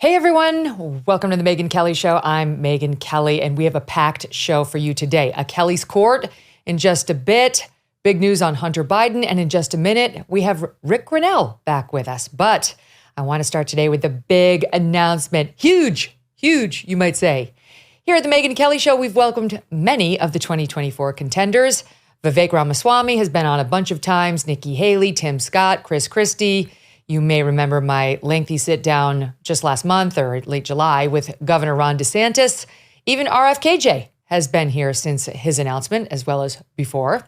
Hey everyone, welcome to the Megyn Kelly Show. I'm Megyn Kelly, and we have a packed show for you today. A Kelly's Court in just a bit, big news on Hunter Biden, and in just a minute, we have Ric Grenell back with us. But I want to start today with the big announcement. Huge, you might say. Here at the Megyn Kelly Show, we've welcomed many of the 2024 contenders. Vivek Ramaswamy has been on a bunch of times, Nikki Haley, Tim Scott, Chris Christie. You may remember my lengthy sit down just last month or late July with Governor Ron DeSantis. Even RFKJ has been here since his announcement, as well as before.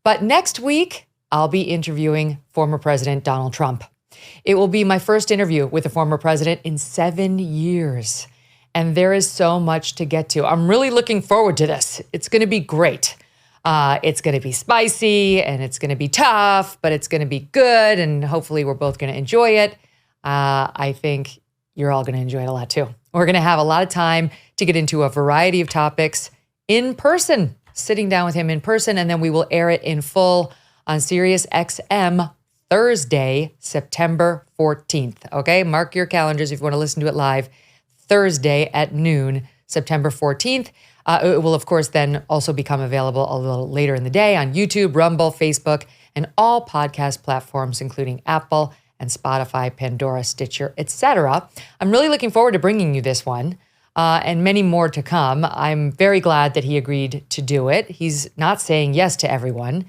But next week, I'll be interviewing former President Donald Trump. It will be my first interview with a former president in 7 years. And there is so much to get to. I'm really looking forward to this. It's going to be great. It's going to be spicy and it's going to be tough, but it's going to be good. And hopefully we're both going to enjoy it. I think you're all going to enjoy it a lot too. We're going to have a lot of time to get into a variety of topics in person, sitting down with him in person. And then we will air it in full on Sirius XM Thursday, September 14th. Okay, mark your calendars if you want to listen to it live. Thursday at noon, September 14th. It will, of course, then also become available a little later in the day on YouTube, Rumble, Facebook, and all podcast platforms, including Apple and Spotify, Pandora, Stitcher, etc. I'm really looking forward to bringing you this one and many more to come. I'm very glad that he agreed to do it. He's not saying yes to everyone.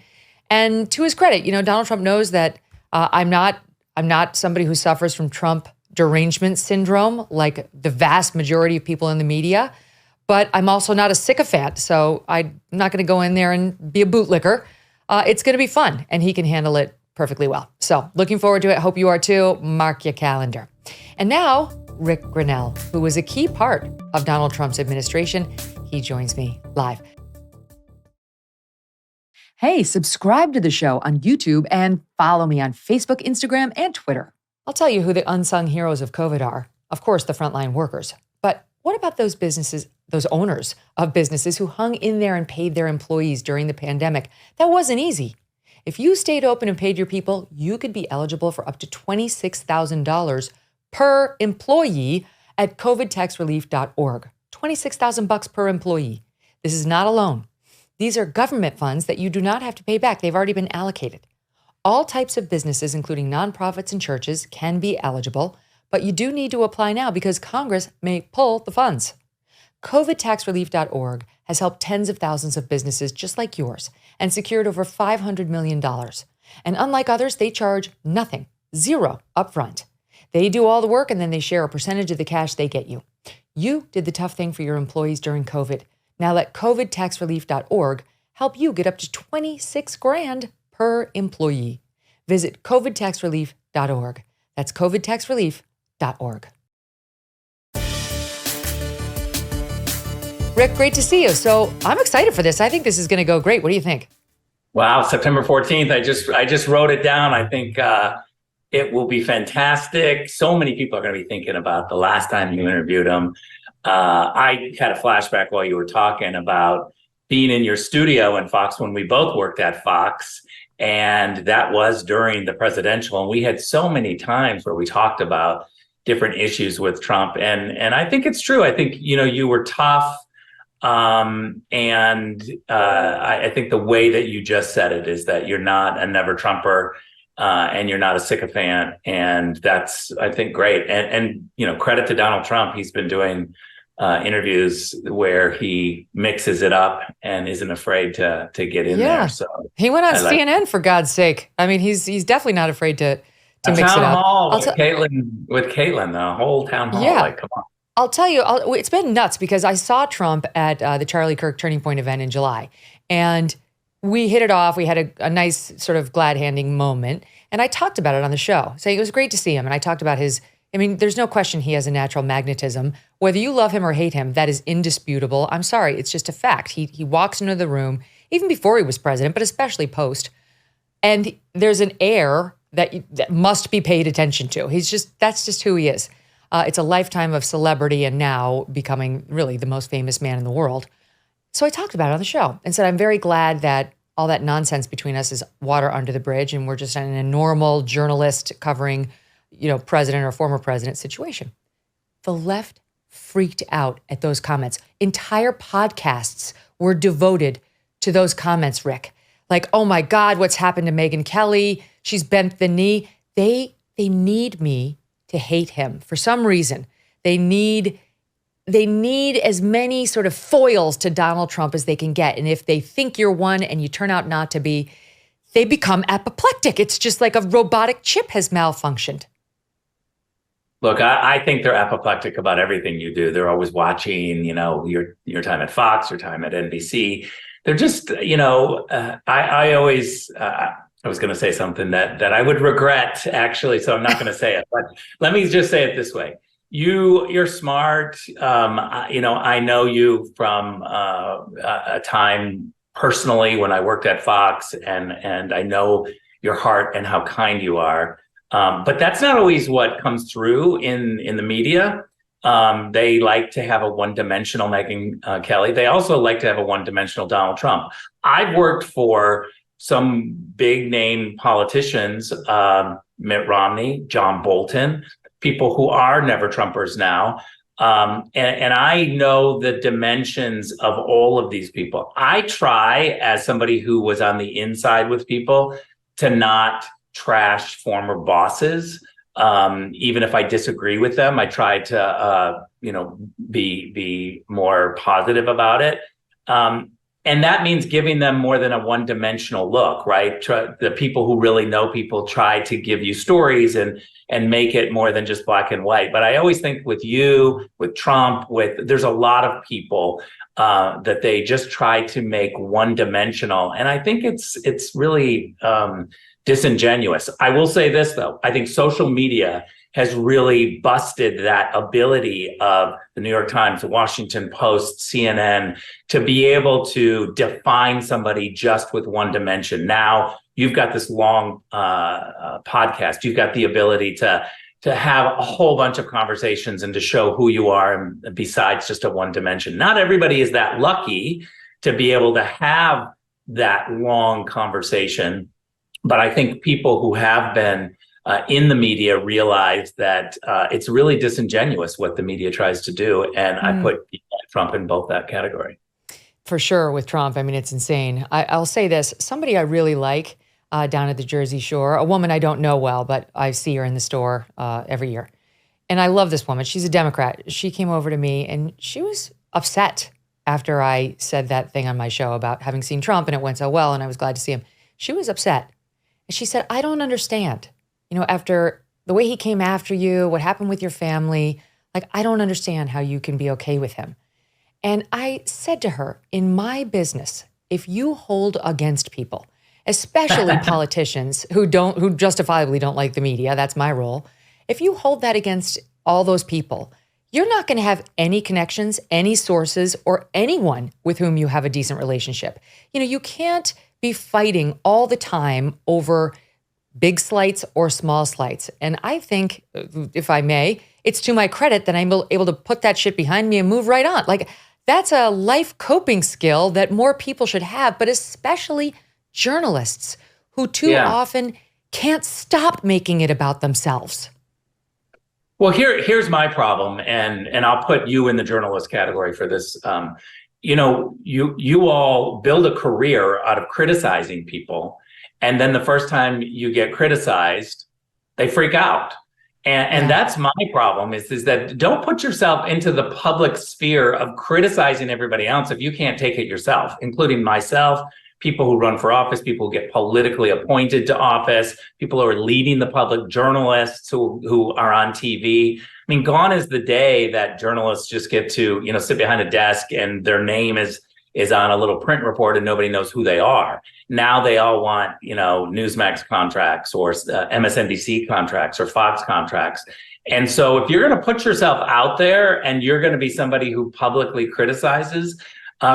And to his credit, Donald Trump knows that I'm not somebody who suffers from Trump derangement syndrome like the vast majority of people in the media. But I'm also not a sycophant, so I'm not going to go in there and be a bootlicker. It's going to be fun, and he can handle it perfectly well. So looking forward to it. Hope you are too. Mark your calendar. And now, Ric Grenell, who was a key part of Donald Trump's administration. He joins me live. Hey, subscribe to the show on YouTube and follow me on Facebook, Instagram, and Twitter. I'll tell you who the unsung heroes of COVID are. Of course, the frontline workers. But what about those businesses, those owners of businesses who hung in there and paid their employees during the pandemic? That wasn't easy. If you stayed open and paid your people, you could be eligible for up to $26,000 per employee at covidtaxrelief.org. $26,000 per employee. This is not a loan. These are government funds that you do not have to pay back. They've already been allocated. All types of businesses, including nonprofits and churches, can be eligible, but you do need to apply now because Congress may pull the funds. covidtaxrelief.org has helped tens of thousands of businesses just like yours and secured over $500 million. And unlike others, they charge nothing, zero upfront. They do all the work and then they share a percentage of the cash they get you. You did the tough thing for your employees during COVID. Now let covidtaxrelief.org help you get up to $26,000 per employee. Visit covidtaxrelief.org. That's covidtaxrelief.org. Ric, great to see you. So I'm excited for this. I think this is going to go great. What do you think? Wow, September 14th. I just wrote it down. I think it will be fantastic. So many people are going to be thinking about the last time you interviewed him. I had a flashback while you were talking about being in your studio in Fox when we both worked at Fox. And that was during the presidential. And we had so many times where we talked about different issues with Trump. And I think it's true. I think, you were tough. I think the way that you just said it is that you're not a never Trumper and you're not a sycophant. And that's, I think, great. And credit to Donald Trump. He's been doing interviews where he mixes it up and isn't afraid to get in there. So he went on CNN for God's sake. I mean, he's definitely not afraid to mix it up. Town hall with Caitlin, the whole town hall. Yeah. Like, come on. I'll tell you, it's been nuts because I saw Trump at the Charlie Kirk Turning Point event in July, and we hit it off. We had a nice sort of glad-handing moment, and I talked about it on the show, saying it was great to see him, and I talked about there's no question he has a natural magnetism. Whether you love him or hate him, that is indisputable. I'm sorry, it's just a fact. He walks into the room, even before he was president, but especially post, and there's an air that must be paid attention to. That's just who he is. It's a lifetime of celebrity and now becoming really the most famous man in the world. So I talked about it on the show and said, I'm very glad that all that nonsense between us is water under the bridge and we're just in a normal journalist covering, president or former president situation. the left freaked out at those comments. Entire podcasts were devoted to those comments, Rick. Like, oh my God, what's happened to Megyn Kelly? She's bent the knee. They need me to hate him for some reason. They need as many sort of foils to Donald Trump as they can get. And if they think you're one and you turn out not to be, they become apoplectic. It's just like a robotic chip has malfunctioned. Look, I think they're apoplectic about everything you do. They're always watching, your time at Fox, your time at NBC. They're just, I was going to say something that I would regret, actually, so I'm not going to say it. But let me just say it this way. You're smart. I know you from a time personally when I worked at Fox, and I know your heart and how kind you are. But that's not always what comes through in the media. They like to have a one-dimensional Megyn Kelly. They also like to have a one-dimensional Donald Trump. I've worked for some big-name politicians, Mitt Romney, John Bolton, people who are never Trumpers now. And I know the dimensions of all of these people. I try, as somebody who was on the inside with people, to not trash former bosses. Even if I disagree with them, I try to, be more positive about it. And that means giving them more than a one-dimensional look, right? The people who really know people try to give you stories and make it more than just black and white. But I always think with you, with Trump, there's a lot of people that they just try to make one-dimensional. And I think it's really disingenuous. I will say this, though. I think social media has really busted that ability of the New York Times, the Washington Post, CNN, to be able to define somebody just with one dimension. Now you've got this long podcast. You've got the ability to have a whole bunch of conversations and to show who you are, and besides just a one dimension. Not everybody is that lucky to be able to have that long conversation. But I think people who have been in the media realize that it's really disingenuous what the media tries to do. And I put Trump in both that category. For sure with Trump. I mean, it's insane. I'll say this. Somebody I really like down at the Jersey Shore, a woman I don't know well, but I see her in the store every year. And I love this woman. She's a Democrat. She came over to me and she was upset after I said that thing on my show about having seen Trump and it went so well and I was glad to see him. She was upset. And she said, I don't understand, after the way he came after you, what happened with your family, I don't understand how you can be okay with him. And I said to her, in my business, if you hold against people, especially politicians who justifiably don't like the media, that's my role. If you hold that against all those people, you're not going to have any connections, any sources, or anyone with whom you have a decent relationship. You can't be fighting all the time over big slights or small slights. And I think, if I may, it's to my credit that I'm able to put that shit behind me and move right on. That's a life coping skill that more people should have, but especially journalists who too often can't stop making it about themselves. Well, here's my problem, and I'll put you in the journalist category for this. You all build a career out of criticizing people, and then the first time you get criticized, they freak out. And that's my problem is that don't put yourself into the public sphere of criticizing everybody else if you can't take it yourself, including myself, people who run for office, people who get politically appointed to office, people who are leading the public, journalists who are on TV. I mean, gone is the day that journalists just get to, sit behind a desk and their name is on a little print report and nobody knows who they are. Now they all want, Newsmax contracts or MSNBC contracts or Fox contracts. And so if you're going to put yourself out there and you're going to be somebody who publicly criticizes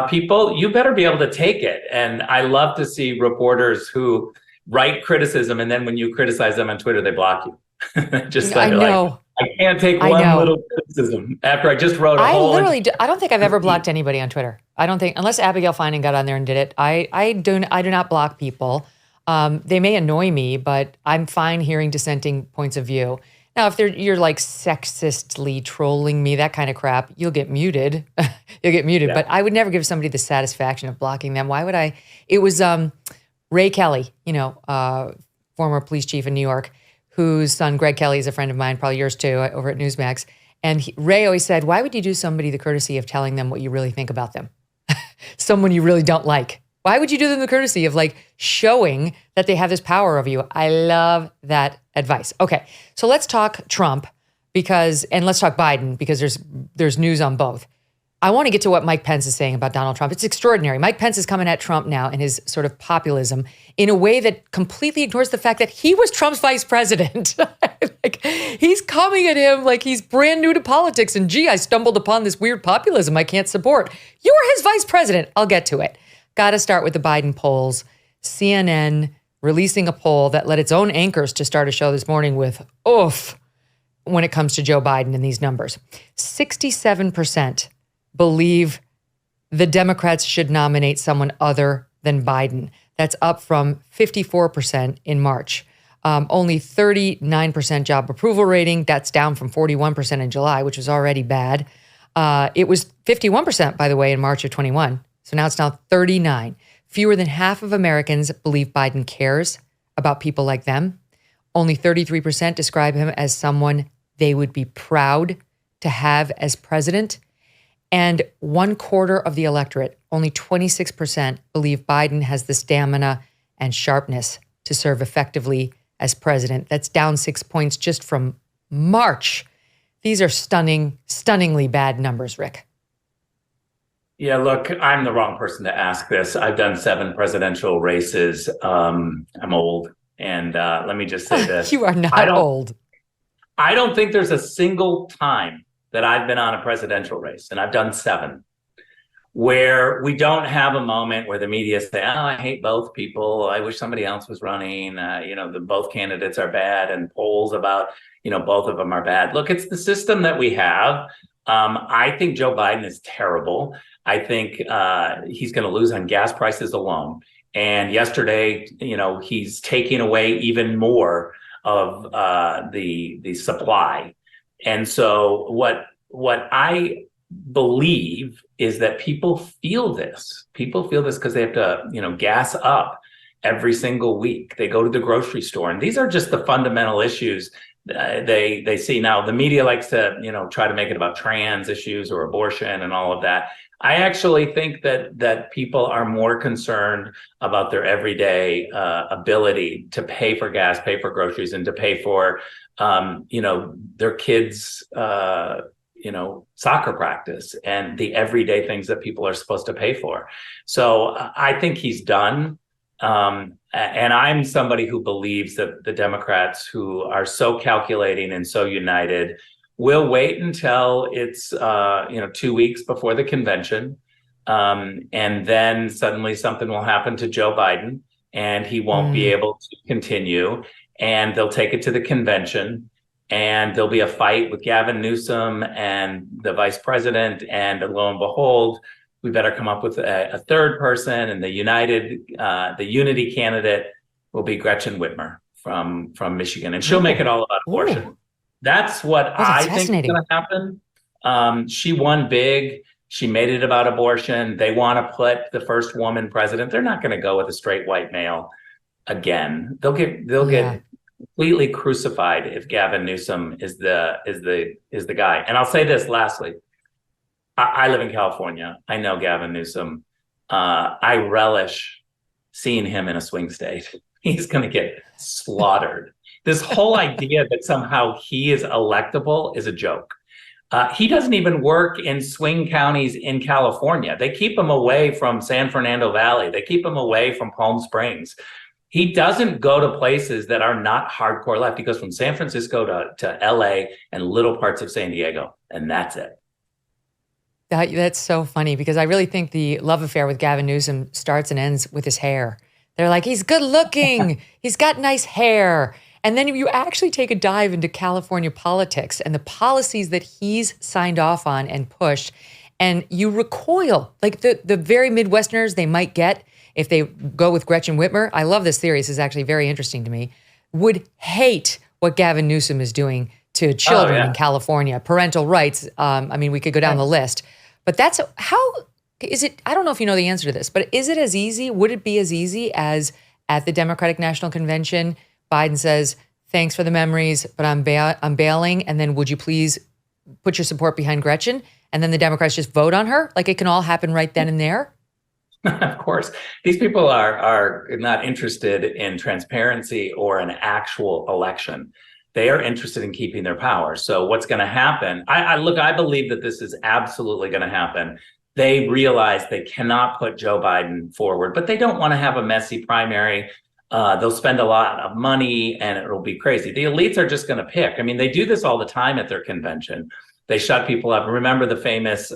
people, you better be able to take it. And I love to see reporters who write criticism and then when you criticize them on Twitter, they block you. I know. I can't take one little criticism after I just wrote a whole. I don't think I've ever blocked anybody on Twitter. I don't think, unless Abigail Finan got on there and did it. I do not block people. They may annoy me, but I'm fine hearing dissenting points of view. Now, if you're like sexistly trolling me, that kind of crap, you'll get muted. You'll get muted. Yeah. But I would never give somebody the satisfaction of blocking them. Why would I? It was Ray Kelly, former police chief in New York, whose son Greg Kelly is a friend of mine, probably yours too, over at Newsmax. And Ray always said, why would you do somebody the courtesy of telling them what you really think about them? Someone you really don't like. Why would you do them the courtesy of like showing that they have this power over you? I love that advice. Okay, so let's talk Trump and let's talk Biden because there's news on both. I want to get to what Mike Pence is saying about Donald Trump. It's extraordinary. Mike Pence is coming at Trump now and his sort of populism in a way that completely ignores the fact that he was Trump's vice president. Like, he's coming at him like he's brand new to politics and I stumbled upon this weird populism I can't support. You were his vice president. I'll get to it. Got to start with the Biden polls. CNN releasing a poll that led its own anchors to start a show this morning with oof when it comes to Joe Biden and these numbers. 67% believe the Democrats should nominate someone other than Biden. That's up from 54% in March. Only 39% job approval rating. That's down from 41% in July, which was already bad. It was 51%, by the way, in March of 21. So now it's 39. Fewer than half of Americans believe Biden cares about people like them. Only 33% describe him as someone they would be proud to have as president. And 1/4 of the electorate, only 26%, believe Biden has the stamina and sharpness to serve effectively as president. That's down 6 points just from March. These are stunningly bad numbers, Rick. Yeah, look, I'm the wrong person to ask this. I've done 7 presidential races. I'm old. And let me just say this. You are not old. I don't think there's a single time that I've been on a presidential race, and I've done 7, where we don't have a moment where the media say, oh, I hate both people. I wish somebody else was running. Both candidates are bad, and polls about, both of them are bad. Look, it's the system that we have. I think Joe Biden is terrible. I think he's going to lose on gas prices alone. And yesterday, he's taking away even more of the supply. And so what I believe is that people feel this. People feel this because they have to, gas up every single week. They go to the grocery store, and these are just the fundamental issues they see. Now, the media likes to, try to make it about trans issues or abortion and all of that. I actually think that people are more concerned about their everyday ability to pay for gas, pay for groceries, and to pay for their kids' soccer practice and the everyday things that people are supposed to pay for. So I think he's done. And I'm somebody who believes that the Democrats, who are so calculating and so united, will wait until it's 2 weeks before the convention, and then suddenly something will happen to Joe Biden, and he won't be able to continue. And they'll take it to the convention, and there'll be a fight with Gavin Newsom and the vice president. And lo and behold, we better come up with a third person, and the unity candidate will be Gretchen Whitmer from Michigan, and she'll make it all about abortion. Ooh. That's what I think is going to happen. She won big. She made it about abortion. They want to put the first woman president. They're not going to go with a straight white male again. They'll get completely crucified if Gavin Newsom is the guy. And I'll say this lastly. I live in California. I know Gavin Newsom. I relish seeing him in a swing state. He's going to get slaughtered. This whole idea that somehow he is electable is a joke. He doesn't even work in swing counties in California. They keep him away from San Fernando Valley. They keep him away from Palm Springs. He doesn't go to places that are not hardcore left. He goes from San Francisco to LA and little parts of San Diego, and that's it. That's so funny, because I really think the love affair with Gavin Newsom starts and ends with his hair. They're like, he's good looking. He's got nice hair. And then you actually take a dive into California politics and the policies that he's signed off on and pushed, and you recoil. Like the very Midwesterners they might get if they go with Gretchen Whitmer. I love this theory. This is actually very interesting to me. Would hate what Gavin Newsom is doing to children in California, parental rights. I mean, we could go down the list. But that's how is it? I don't know if you know the answer to this, but is it as easy? Would it be as easy as at the Democratic National Convention, Biden says, thanks for the memories, but I'm bailing. And then would you please put your support behind Gretchen? And then the Democrats just vote on her? Like it can all happen right then and there? Of course. These people are not interested in transparency or an actual election. They are interested in keeping their power. So what's going to happen? I believe that this is absolutely going to happen. They realize they cannot put Joe Biden forward, but they don't want to have a messy primary. They'll spend a lot of money and it'll be crazy. The elites are just going to pick. I mean, they do this all the time at their convention. They shut people up. Remember the famous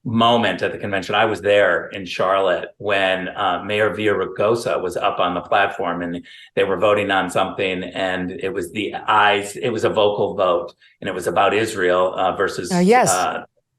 moment at the convention? I was there in Charlotte when Mayor Villaraigosa was up on the platform and they were voting on something, and it was it was a vocal vote, and it was about Israel versus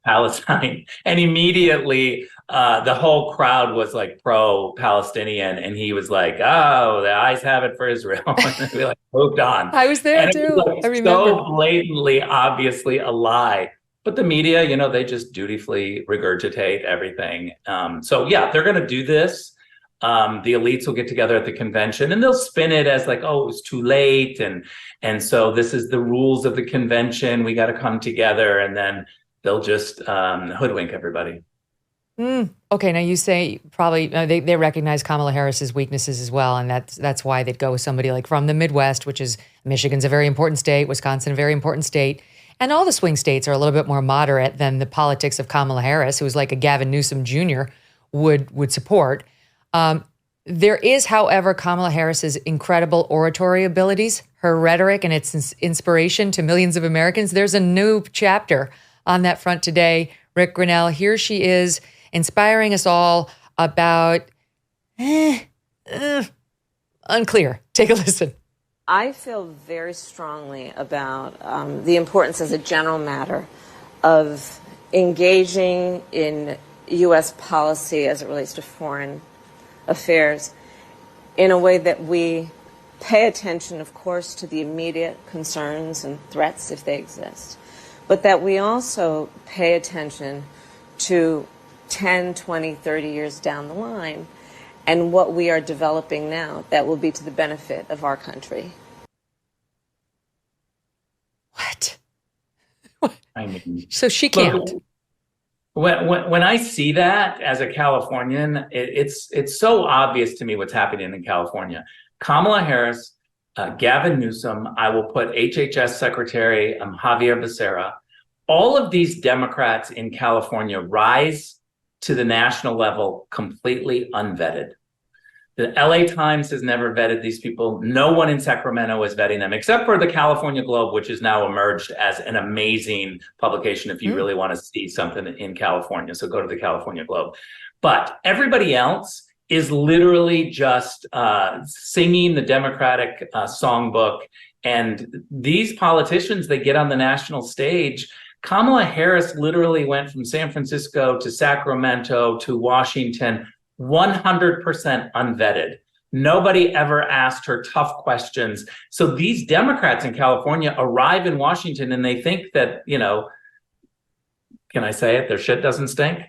Palestine. And immediately the whole crowd was like pro-Palestinian, and he was like, "Oh, the eyes have it for Israel." And we like moved on. I was there too. I remember. So blatantly, obviously a lie. But the media, they just dutifully regurgitate everything. So yeah, they're going to do this. The elites will get together at the convention and they'll spin it as like, oh, it was too late. And so this is the rules of the convention. We got to come together, and then they'll just hoodwink everybody. Okay, now you say probably they recognize Kamala Harris's weaknesses as well, and that's why they'd go with somebody like from the Midwest, which is Michigan's a very important state, Wisconsin a very important state, and all the swing states are a little bit more moderate than the politics of Kamala Harris, who's like a Gavin Newsom Jr. would support. There is, however, Kamala Harris's incredible oratory abilities, her rhetoric, and its inspiration to millions of Americans. There's a new chapter on that front today. Ric Grenell, here she is, inspiring us all about unclear. Take a listen. I feel very strongly about the importance as a general matter of engaging in U.S. policy as it relates to foreign affairs in a way that we pay attention, of course, to the immediate concerns and threats if they exist, but that we also pay attention to 10, 20, 30 years down the line and what we are developing now that will be to the benefit of our country. What? I mean, so she can't. When I see that as a Californian, it's so obvious to me what's happening in California. Kamala Harris, Gavin Newsom, I will put HHS Secretary Javier Becerra. All of these Democrats in California rise to the national level completely unvetted. The LA Times has never vetted these people. No one in Sacramento is vetting them, except for the California Globe, which has now emerged as an amazing publication if you really want to see something in California. So go to the California Globe. But everybody else is literally just singing the Democratic songbook. And these politicians, they get on the national stage. Kamala Harris literally went from San Francisco to Sacramento to Washington, 100% unvetted. Nobody ever asked her tough questions. So these Democrats in California arrive in Washington and they think that, can I say it? Their shit doesn't stink.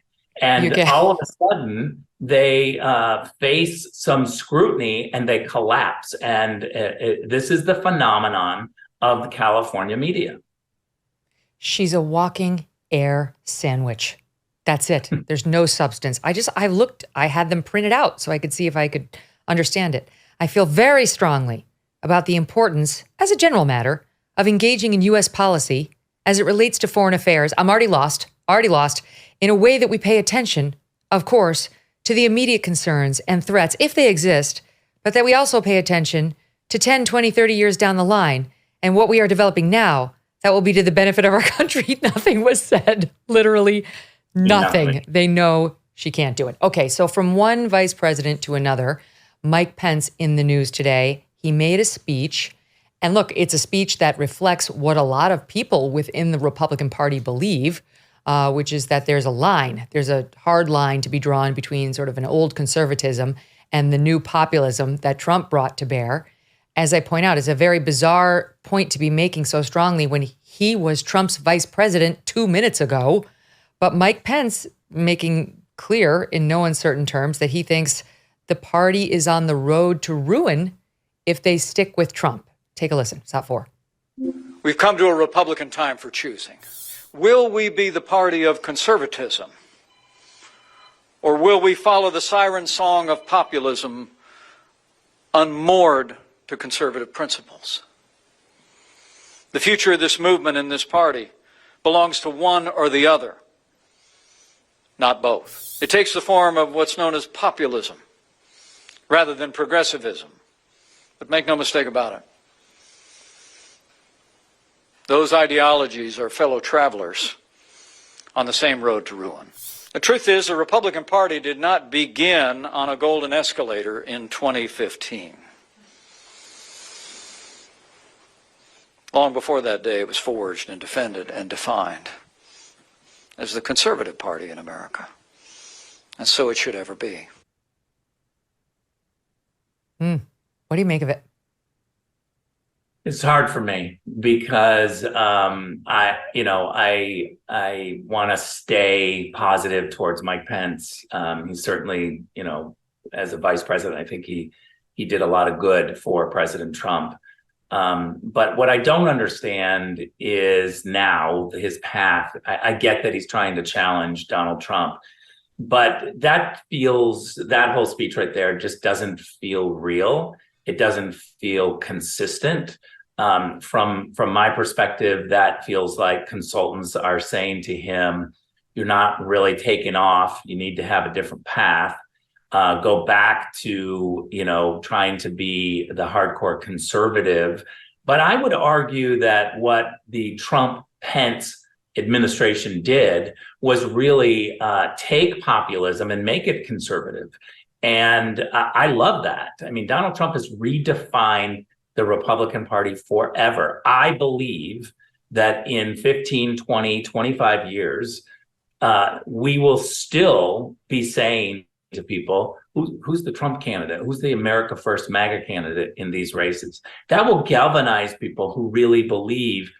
And all of a sudden they face some scrutiny and they collapse. And this is the phenomenon of the California media. She's a walking air sandwich. That's it. There's no substance. I had them printed out so I could see if I could understand it. I feel very strongly about the importance, as a general matter, of engaging in U.S. policy as it relates to foreign affairs. I'm already lost, in a way that we pay attention, of course, to the immediate concerns and threats, if they exist, but that we also pay attention to 10, 20, 30 years down the line and what we are developing now that will be to the benefit of our country. Nothing was said, literally nothing. They know she can't do it. Okay, so from one vice president to another, Mike Pence in the news today, he made a speech. And look, it's a speech that reflects what a lot of people within the Republican Party believe, which is that there's a hard line to be drawn between sort of an old conservatism and the new populism that Trump brought to bear. as I point out, is a very bizarre point to be making so strongly when he was Trump's vice president 2 minutes ago. But Mike Pence making clear in no uncertain terms that he thinks the party is on the road to ruin if they stick with Trump. Take a listen. Stop 4. We've come to a Republican time for choosing. Will we be the party of conservatism? Or will we follow the siren song of populism unmoored to conservative principles? The future of this movement and this party belongs to one or the other, not both. It takes the form of what's known as populism rather than progressivism. But make no mistake about it, those ideologies are fellow travelers on the same road to ruin. The truth is, the Republican Party did not begin on a golden escalator in 2015. Long before that day, it was forged and defended and defined as the conservative party in America. And so it should ever be. What do you make of it? It's hard for me because I want to stay positive towards Mike Pence. He's certainly, as a vice president, I think he did a lot of good for President Trump. But what I don't understand is now his path. I get that he's trying to challenge Donald Trump, but that whole speech right there just doesn't feel real. It doesn't feel consistent. From my perspective, that feels like consultants are saying to him, you're not really taking off. You need to have a different path. Go back to, trying to be the hardcore conservative. But I would argue that what the Trump-Pence administration did was really take populism and make it conservative. And I love that. I mean, Donald Trump has redefined the Republican Party forever. I believe that in 15, 20, 25 years, we will still be saying to people, who's the Trump candidate? Who's the America First MAGA candidate in these races? That will galvanize people who really believe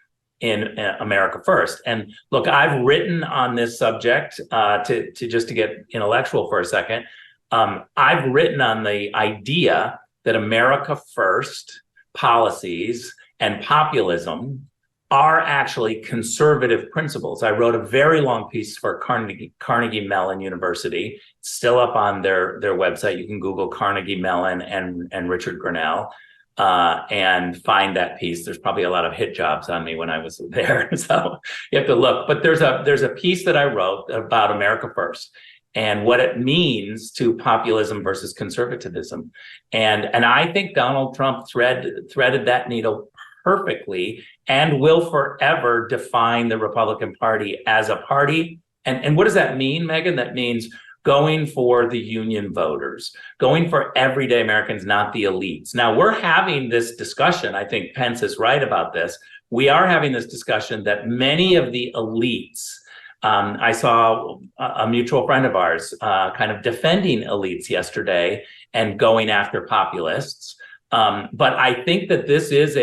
in America First. And look, I've written on this subject to get intellectual for a second. I've written on the idea that America First policies and populism are actually conservative principles. I wrote a very long piece for Carnegie Mellon University. It's still up on their website. You can Google Carnegie Mellon and Ric Grenell and find that piece. There's probably a lot of hit jobs on me when I was there, so you have to look. But there's a piece that I wrote about America First and what it means to populism versus conservatism. And I think Donald Trump threaded that needle perfectly and will forever define the Republican Party as a party. And what does that mean, Megyn? That means going for the union voters, going for everyday Americans, not the elites. Now, we're having this discussion. I think Pence is right about this. We are having this discussion that many of the elites, I saw a mutual friend of ours kind of defending elites yesterday and going after populists. But I think that this is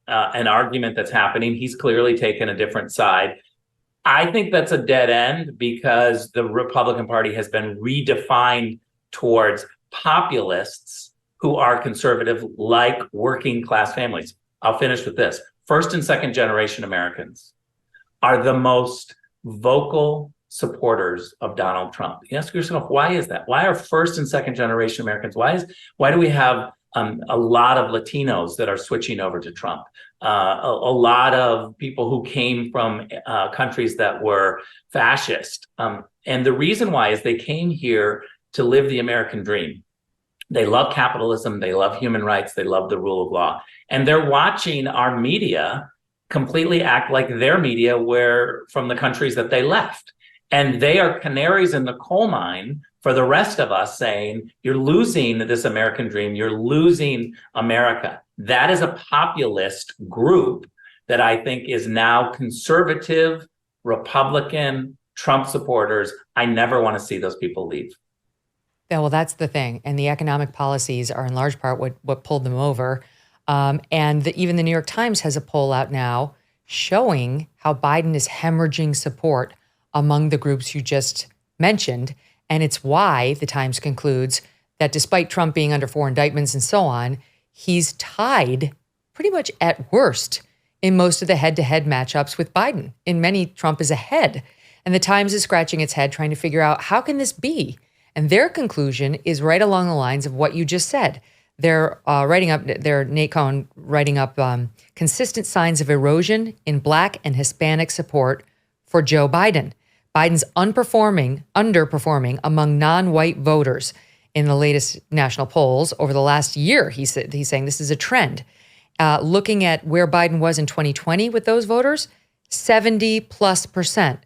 an argument that's happening. He's clearly taken a different side. I think that's a dead end because the Republican Party has been redefined towards populists who are conservative, like working class families. I'll finish with this. First and second generation Americans are the most vocal supporters of Donald Trump. You ask yourself, why is that? Why are first and second generation Americans? Why do we have a lot of Latinos that are switching over to Trump? A lot of people who came from countries that were fascist. And the reason why is they came here to live the American dream. They love capitalism. They love human rights. They love the rule of law. And they're watching our media completely act like their media were from the countries that they left. And they are canaries in the coal mine for the rest of us saying, you're losing this American dream. You're losing America. That is a populist group that I think is now conservative, Republican, Trump supporters. I never want to see those people leave. Yeah, well, that's the thing. And the economic policies are in large part what pulled them over. Even the New York Times has a poll out now showing how Biden is hemorrhaging support among the groups you just mentioned. And it's why the Times concludes that despite Trump being under 4 indictments and so on, he's tied pretty much at worst in most of the head-to-head matchups with Biden. In many, Trump is ahead. And the Times is scratching its head trying to figure out, how can this be? And their conclusion is right along the lines of what you just said. They're Nate Cohn writing up consistent signs of erosion in Black and Hispanic support for Joe Biden. Biden's underperforming among non-white voters in the latest national polls over the last year. He's saying this is a trend. Looking at where Biden was in 2020 with those voters, 70+%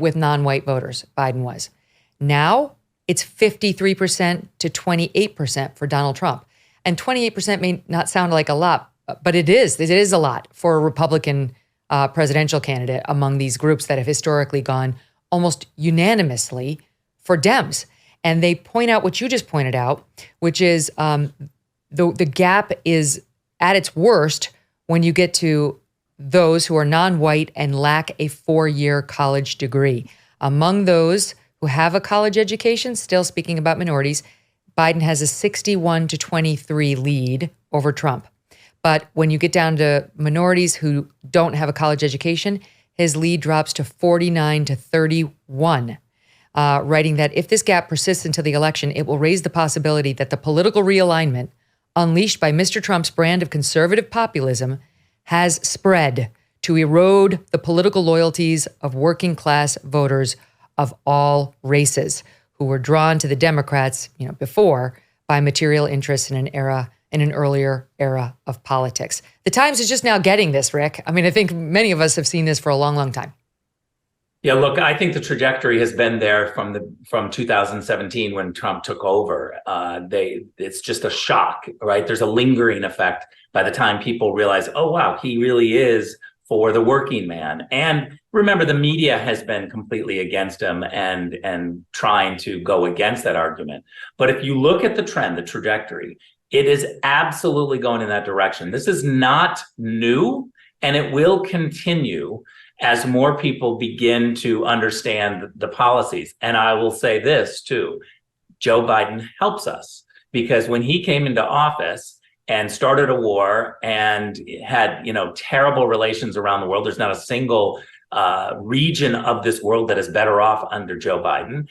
with non-white voters, Biden was. Now it's 53% to 28% for Donald Trump. And 28% may not sound like a lot, but it is. It is a lot for a Republican presidential candidate among these groups that have historically gone almost unanimously for Dems. And they point out what you just pointed out, which is the gap is at its worst when you get to those who are non-white and lack a 4-year college degree. Among those who have a college education, still speaking about minorities, Biden has a 61-23 lead over Trump. But when you get down to minorities who don't have a college education, his lead drops to 49-31, writing that if this gap persists until the election, it will raise the possibility that the political realignment unleashed by Mr. Trump's brand of conservative populism has spread to erode the political loyalties of working class voters of all races who were drawn to the Democrats, before by material interests in an earlier era of politics. The Times is just now getting this, Rick. I mean, I think many of us have seen this for a long, long time. Yeah, look, I think the trajectory has been there from 2017 when Trump took over. It's just a shock, right? There's a lingering effect by the time people realize, oh, wow, he really is for the working man. And remember, the media has been completely against him and trying to go against that argument. But if you look at the trend, the trajectory, it is absolutely going in that direction. This is not new, and it will continue as more people begin to understand the policies. And I will say this too, Joe Biden helps us, because when he came into office and started a war and had, terrible relations around the world, there's not a single region of this world that is better off under Joe Biden.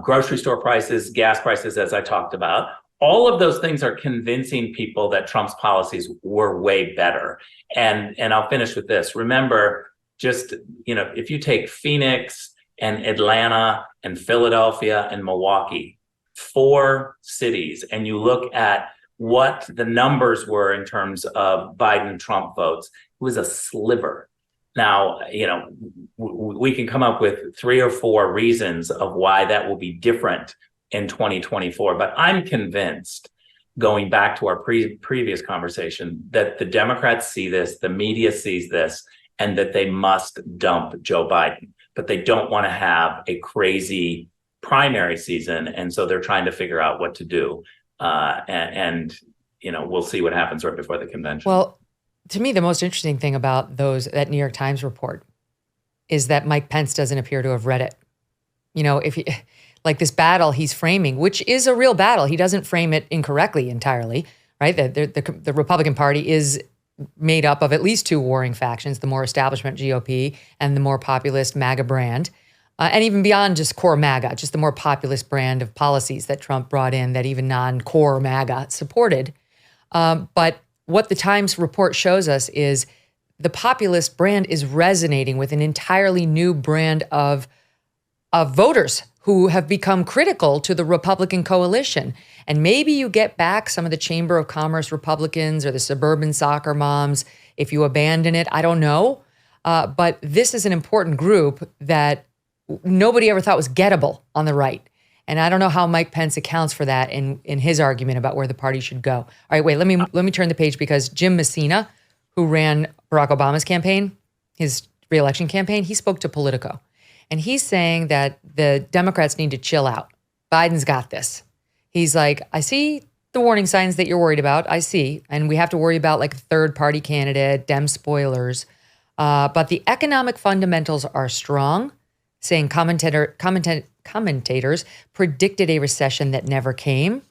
Grocery store prices, gas prices, as I talked about, all of those things are convincing people that Trump's policies were way better. And I'll finish with this. Remember, just, if you take Phoenix and Atlanta and Philadelphia and Milwaukee, 4 cities, and you look at what the numbers were in terms of Biden-Trump votes, it was a sliver. Now, we can come up with 3 or 4 reasons of why that will be different in 2024, but I'm convinced, going back to our previous conversation, that the Democrats see this, the media sees this, and that they must dump Joe Biden, but they don't want to have a crazy primary season. And so they're trying to figure out what to do. And we'll see what happens right before the convention. Well, to me, the most interesting thing about that New York Times report is that Mike Pence doesn't appear to have read it. If he, like this battle he's framing, which is a real battle, he doesn't frame it incorrectly entirely, right? The Republican Party is made up of at least 2 warring factions, the more establishment GOP and the more populist MAGA brand. And even beyond just core MAGA, just the more populist brand of policies that Trump brought in that even non-core MAGA supported. But what the Times report shows us is the populist brand is resonating with an entirely new brand of voters who have become critical to the Republican coalition. And maybe you get back some of the Chamber of Commerce Republicans or the suburban soccer moms if you abandon it. I don't know. But this is an important group that nobody ever thought was gettable on the right. And I don't know how Mike Pence accounts for that in his argument about where the party should go. All right, wait, let me turn the page, because Jim Messina, who ran Barack Obama's campaign, his reelection campaign, he spoke to Politico. And he's saying that the Democrats need to chill out. Biden's got this. He's like, I see the warning signs that you're worried about. I see. And we have to worry about like third party candidate, Dem spoilers. But the economic fundamentals are strong, saying commentators predicted a recession that never came,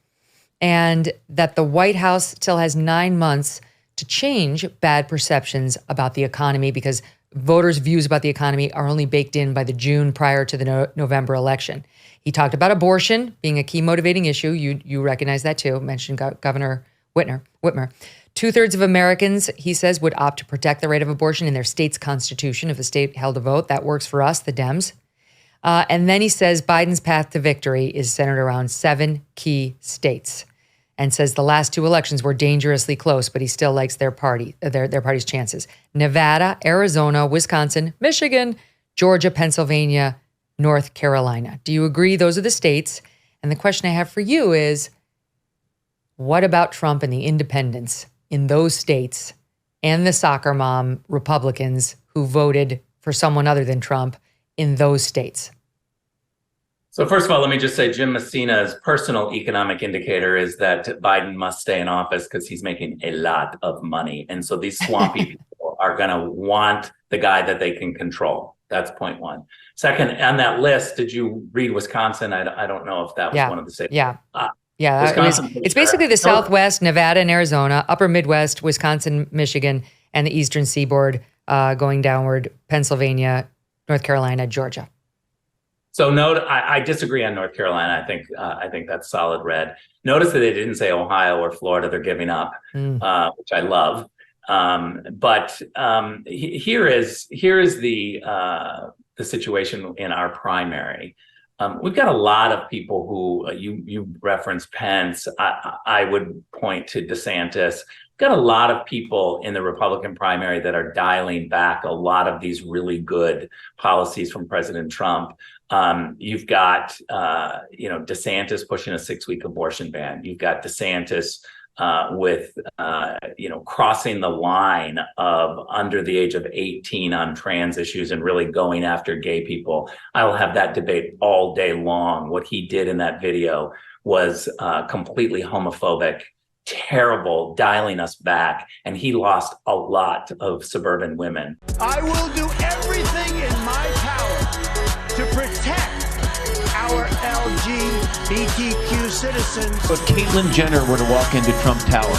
and that the White House still has 9 months to change bad perceptions about the economy, because voters' views about the economy are only baked in by the June prior to the November election. He talked about abortion being a key motivating issue. You recognize that too. Mentioned Governor Whitmer. 2/3 of Americans, he says, would opt to protect the right of abortion in their state's constitution if the state held a vote. That works for us, the Dems. And then he says Biden's path to victory is centered around 7 key states, and says the last 2 elections were dangerously close, but he still likes their party's chances. Nevada, Arizona, Wisconsin, Michigan, Georgia, Pennsylvania, North Carolina. Do you agree those are the states? And the question I have for you is, what about Trump and the independents in those states and the soccer mom Republicans who voted for someone other than Trump in those states? So first of all, let me just say Jim Messina's personal economic indicator is that Biden must stay in office because he's making a lot of money. And so these swampy people are going to want the guy that they can control. That's point one. Second, on that list, did you read Wisconsin? I don't know if that was one of the states. Yeah. It's basically the Southwest, Nevada and Arizona, upper Midwest, Wisconsin, Michigan, and the Eastern Seaboard going downward, Pennsylvania, North Carolina, Georgia. So note, I disagree on North Carolina. I think that's solid red. Notice that they didn't say Ohio or Florida. They're giving up, which I love. But here is the situation in our primary. We've got a lot of people who you referenced Pence. I would point to DeSantis. We've got a lot of people in the Republican primary that are dialing back a lot of these really good policies from President Trump. You've got, DeSantis pushing a 6-week abortion ban. You've got DeSantis with crossing the line of under the age of 18 on trans issues and really going after gay people. I will have that debate all day long. What he did in that video was completely homophobic, terrible, dialing us back, and he lost a lot of suburban women. I will do everything in my power to protect our LGBTQ citizens. If Caitlyn Jenner were to walk into Trump Tower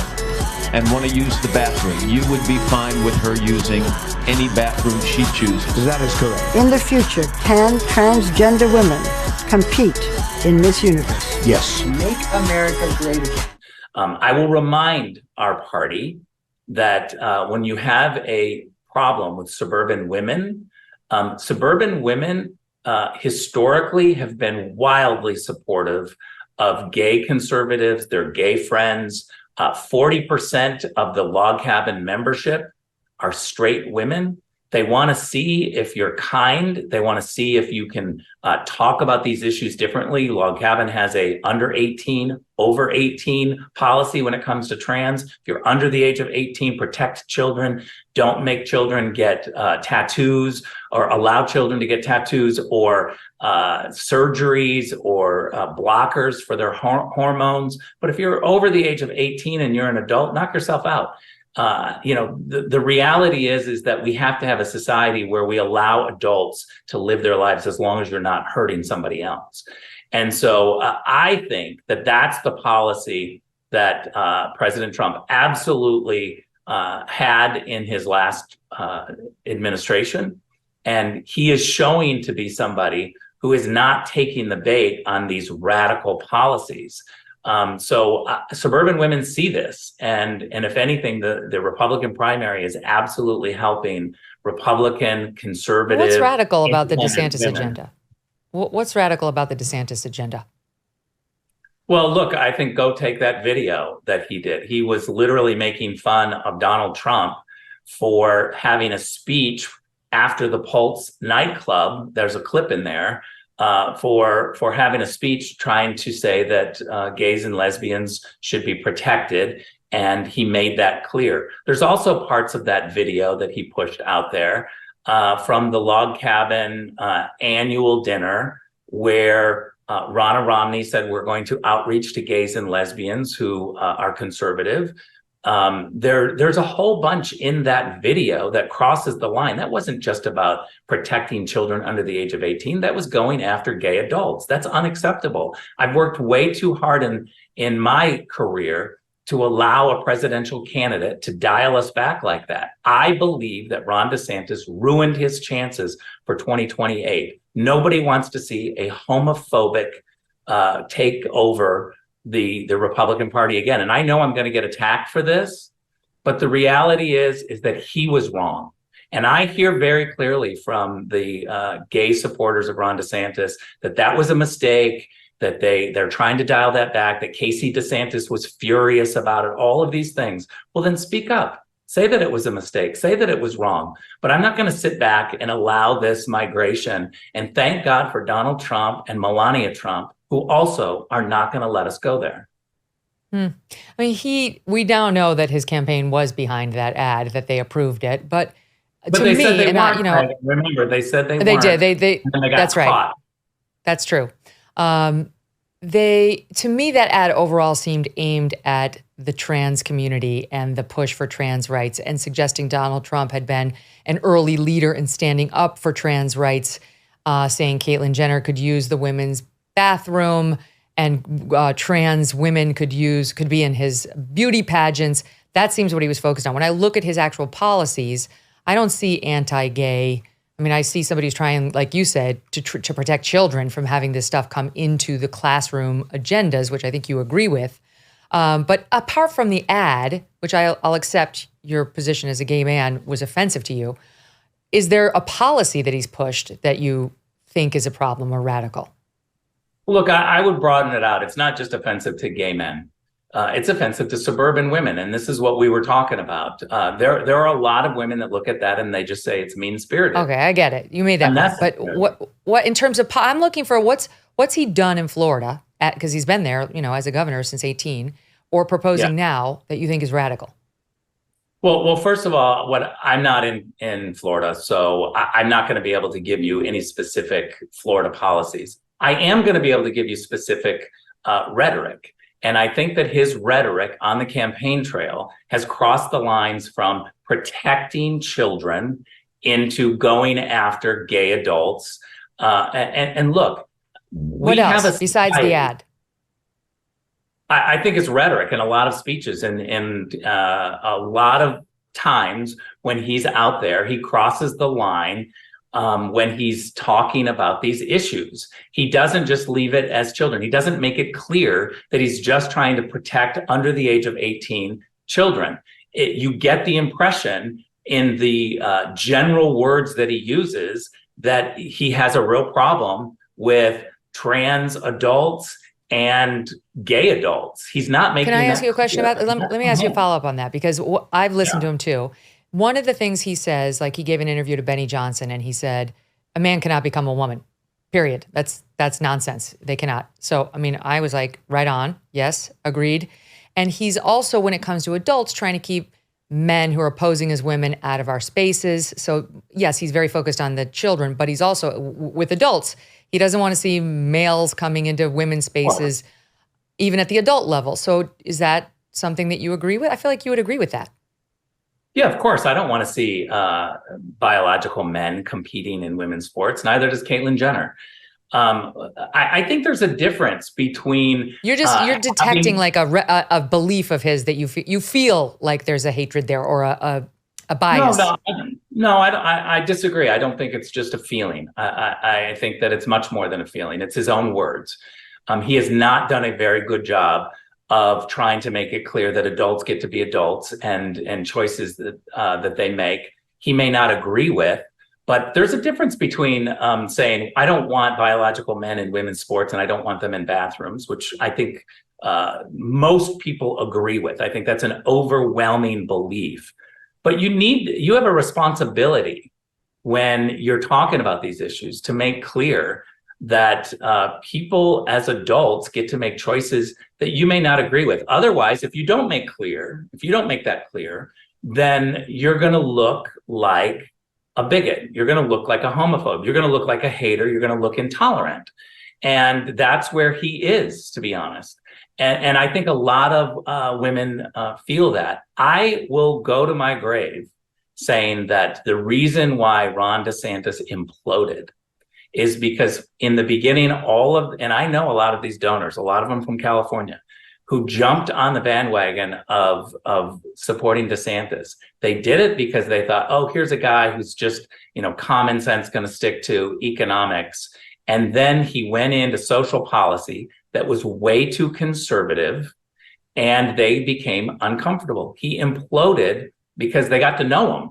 and want to use the bathroom, you would be fine with her using any bathroom she chooses. That is correct. In the future, can transgender women compete in Miss Universe? Yes. Make America great again. I will remind our party that when you have a problem with suburban women historically have been wildly supportive of gay conservatives, their gay friends. 40% of the log cabin membership are straight women. They want to see if you're kind. They want to see if you can talk about these issues differently. Log cabin has a under 18, over 18 policy when it comes to trans. If you're under the age of 18, protect children. Don't make children get tattoos or allow children to get tattoos or surgeries or blockers for their hormones. But if you're over the age of 18 and you're an adult, knock yourself out. The reality is that we have to have a society where we allow adults to live their lives as long as you're not hurting somebody else. And so I think that that's the policy that President Trump absolutely had in his last administration. And he is showing to be somebody who is not taking the bait on these radical policies. So suburban women see this, and if anything, the Republican primary is absolutely helping Republican conservative. What's radical about the DeSantis agenda? What's radical about the DeSantis agenda? Well, look, I think go take that video that he did. He was literally making fun of Donald Trump for having a speech after the Pulse nightclub. There's a clip in there. For having a speech trying to say that gays and lesbians should be protected, and he made that clear. There's also parts of that video that he pushed out there from the log cabin annual dinner where Ronna Romney said we're going to outreach to gays and lesbians who are conservative. There's a whole bunch in that video that crosses the line. That wasn't just about protecting children under the age of 18. That was going after gay adults. That's unacceptable. I've worked way too hard in my career to allow a presidential candidate to dial us back like that. I believe that Ron DeSantis ruined his chances for 2028. Nobody wants to see a homophobic take over the Republican Party again. And I know I'm going to get attacked for this, but the reality is that he was wrong. And I hear very clearly from the gay supporters of Ron DeSantis that was a mistake, that they're trying to dial that back, that Casey DeSantis was furious about it, all of these things. Well, then speak up. Say that it was a mistake. Say that it was wrong. But I'm not going to sit back and allow this migration. And thank God for Donald Trump and Melania Trump, who also are not going to let us go there. I mean, we now know that his campaign was behind that ad, that they approved it. But to they me, said they and weren't. Remember, they said they weren't. They did. They got that's caught. right. That's true. To me, that ad overall seemed aimed at the trans community and the push for trans rights, and suggesting Donald Trump had been an early leader in standing up for trans rights, saying Caitlyn Jenner could use the women's bathroom and trans women could be in his beauty pageants. That seems what he was focused on. When I look at his actual policies, I don't see anti-gay. I mean, I see somebody who's trying, like you said, to protect children from having this stuff come into the classroom agendas, which I think you agree with. But apart from the ad, which I'll accept your position as a gay man was offensive to you, is there a policy that he's pushed that you think is a problem or radical? Look, I would broaden it out. It's not just offensive to gay men. It's offensive to suburban women. And this is what we were talking about. There are a lot of women that look at that and they just say it's mean-spirited. Okay, I get it. You made that point. But what in terms of, I'm looking for what's he done in Florida, because he's been there, as a governor since 2018, or proposing now that you think is radical? Well, first of all, I'm not in Florida, so I'm not going to be able to give you any specific Florida policies. I am going to be able to give you specific rhetoric. And I think that his rhetoric on the campaign trail has crossed the lines from protecting children into going after gay adults. And look, what else besides the ad? I think it's rhetoric in a lot of speeches and a lot of times when he's out there, he crosses the line. When he's talking about these issues, he doesn't just leave it as children. He doesn't make it clear that he's just trying to protect under the age of 18 children. You get the impression in the general words that he uses that he has a real problem with trans adults and gay adults. He's not making. Can I ask you a question about? Let me ask you a follow up on that, because I've listened to him too. One of the things he says, like he gave an interview to Benny Johnson and he said, a man cannot become a woman, period. That's nonsense. They cannot. So, I mean, I was like, right on. Yes, agreed. And he's also, when it comes to adults, trying to keep men who are posing as women out of our spaces. So yes, he's very focused on the children, but he's also, with adults, he doesn't want to see males coming into women's spaces, even at the adult level. So is that something that you agree with? I feel like you would agree with that. Yeah, of course. I don't want to see biological men competing in women's sports. Neither does Caitlyn Jenner. I think there's a difference between you're detecting like a belief of his that you feel like there's a hatred there or a bias. No, I disagree. I don't think it's just a feeling. I think that it's much more than a feeling. It's his own words. He has not done a very good job of trying to make it clear that adults get to be adults and choices that they make. He may not agree with, but there's a difference between saying, I don't want biological men in women's sports and I don't want them in bathrooms, which I think most people agree with. I think that's an overwhelming belief. But you have a responsibility when you're talking about these issues to make clear that people as adults get to make choices that you may not agree with. Otherwise, if you don't make that clear, then you're going to look like a bigot. You're going to look like a homophobe. You're going to look like a hater. You're going to look intolerant. And that's where he is, to be honest. And I think a lot of women feel that. I will go to my grave saying that the reason why Ron DeSantis imploded is because in the beginning, and I know a lot of these donors, a lot of them from California, who jumped on the bandwagon of supporting DeSantis. They did it because they thought, oh, here's a guy who's just, common sense going to stick to economics. And then he went into social policy that was way too conservative, and they became uncomfortable. He imploded because they got to know him.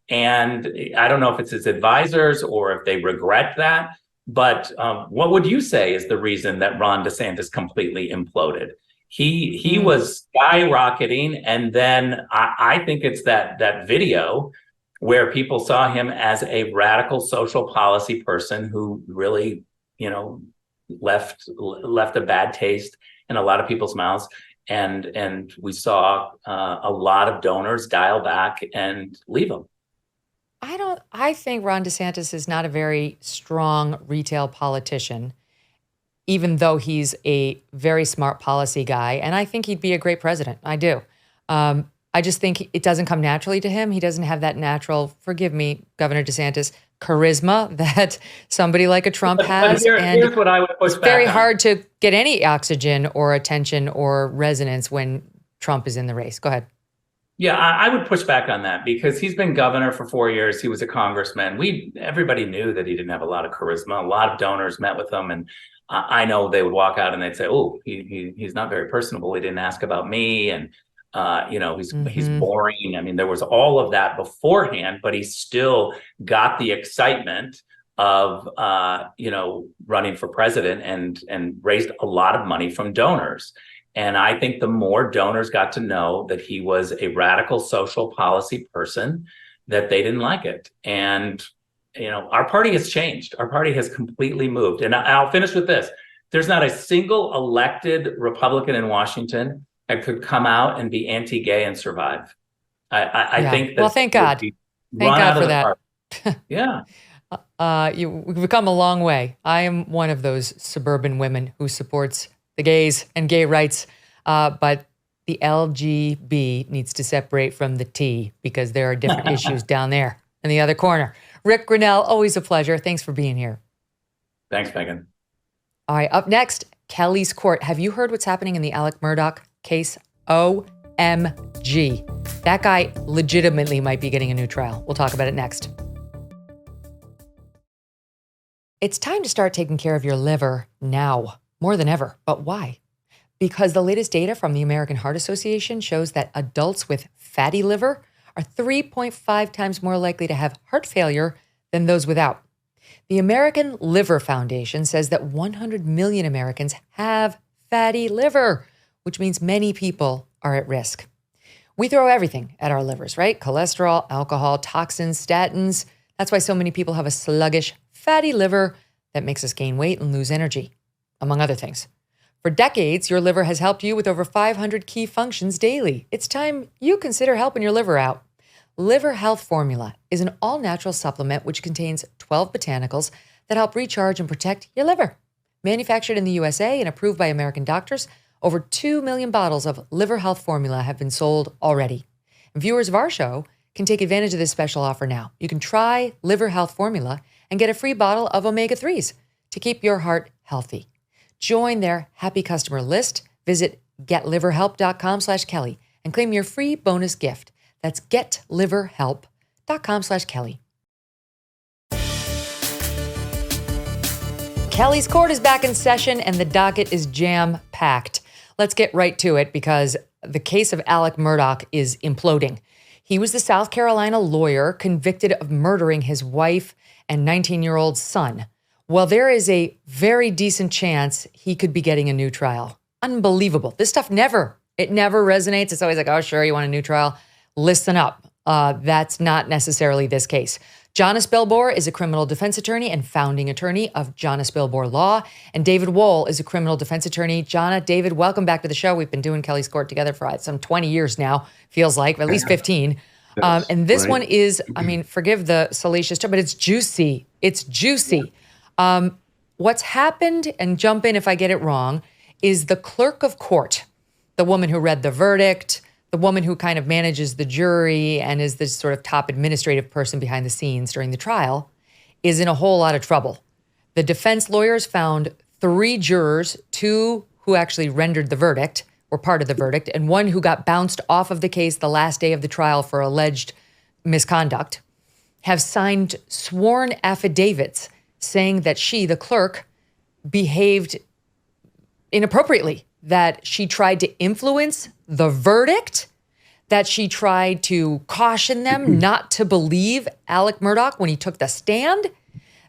And I don't know if it's his advisors or if they regret that, but what would you say is the reason that Ron DeSantis completely imploded? He was skyrocketing, and then I think it's that video where people saw him as a radical social policy person who really, left a bad taste in a lot of people's mouths. And we saw a lot of donors dial back and leave him. I think Ron DeSantis is not a very strong retail politician, even though he's a very smart policy guy. And I think he'd be a great president. I do. I just think it doesn't come naturally to him. He doesn't have that natural, forgive me, Governor DeSantis, charisma that somebody like a Trump has. Here's what I would push back It's very on. hard to get any oxygen or attention or resonance when Trump is in the race. Go ahead. Yeah, I would push back on that because he's been governor for 4 years. He was a congressman. Everybody knew that he didn't have a lot of charisma. A lot of donors met with him, and I know they would walk out and they'd say, "Oh, he's not very personable. He didn't ask about me, and he's boring." I mean, there was all of that beforehand, but he still got the excitement of running for president and raised a lot of money from donors. And I think the more donors got to know that he was a radical social policy person, that they didn't like it. And, our party has changed. Our party has completely moved. And I'll finish with this. There's not a single elected Republican in Washington that could come out and be anti-gay and survive. I think that. Well, thank God. Thank God for that. Yeah. We've come a long way. I am one of those suburban women who supports the gays and gay rights, but the LGB needs to separate from the T because there are different issues down there in the other corner. Ric Grenell, always a pleasure. Thanks for being here. Thanks, Megyn. All right, up next, Kelly's court. Have you heard what's happening in the Alex Murdaugh case? OMG. That guy legitimately might be getting a new trial. We'll talk about it next. It's time to start taking care of your liver now. More than ever. But why? Because the latest data from the American Heart Association shows that adults with fatty liver are 3.5 times more likely to have heart failure than those without. The American Liver Foundation says that 100 million Americans have fatty liver, which means many people are at risk. We throw everything at our livers, right? Cholesterol, alcohol, toxins, statins. That's why so many people have a sluggish, fatty liver that makes us gain weight and lose energy, among other things. For decades, your liver has helped you with over 500 key functions daily. It's time you consider helping your liver out. Liver Health Formula is an all-natural supplement which contains 12 botanicals that help recharge and protect your liver. Manufactured in the USA and approved by American doctors, over 2 million bottles of Liver Health Formula have been sold already. And viewers of our show can take advantage of this special offer now. You can try Liver Health Formula and get a free bottle of omega-3s to keep your heart healthy. Join their happy customer list. Visit getliverhelp.com/Kelly and claim your free bonus gift. That's getliverhelp.com/Kelly. Kelly's court is back in session and the docket is jam-packed. Let's get right to it because the case of Alex Murdaugh is imploding. He was the South Carolina lawyer convicted of murdering his wife and 19-year-old son. Well, there is a very decent chance he could be getting a new trial. Unbelievable. This stuff never resonates. It's always like, oh, sure, you want a new trial? Listen up. That's not necessarily this case. Jonna Spilbor is a criminal defense attorney and founding attorney of Jonna Spilbor Law. And David Wohl is a criminal defense attorney. Jonna, David, welcome back to the show. We've been doing Kelly's Court together for some 20 years now, feels like, at least 15. And this one is, forgive the salacious term, but it's juicy. It's juicy. what's happened, and jump in if I get it wrong, is the clerk of court, the woman who read the verdict, the woman who kind of manages the jury and is this sort of top administrative person behind the scenes during the trial, is in a whole lot of trouble. The defense lawyers found 3 jurors, 2 who actually rendered the verdict, were part of the verdict, and 1 who got bounced off of the case the last day of the trial for alleged misconduct, have signed sworn affidavits saying that she, the clerk, behaved inappropriately, that she tried to influence the verdict, that she tried to caution them not to believe Alex Murdaugh when he took the stand,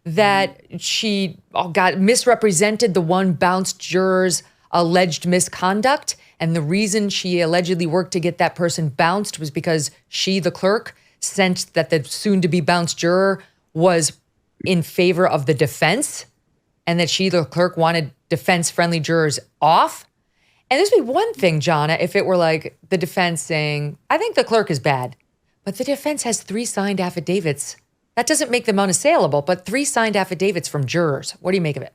that she got misrepresented the one bounced juror's alleged misconduct. And the reason she allegedly worked to get that person bounced was because she, the clerk, sensed that the soon-to-be bounced juror was in favor of the defense and that she, the clerk, wanted defense-friendly jurors off. And this would be one thing, Jonna, if it were like the defense saying, I think the clerk is bad, but the defense has 3 signed affidavits. That doesn't make them unassailable, but 3 signed affidavits from jurors. What do you make of it?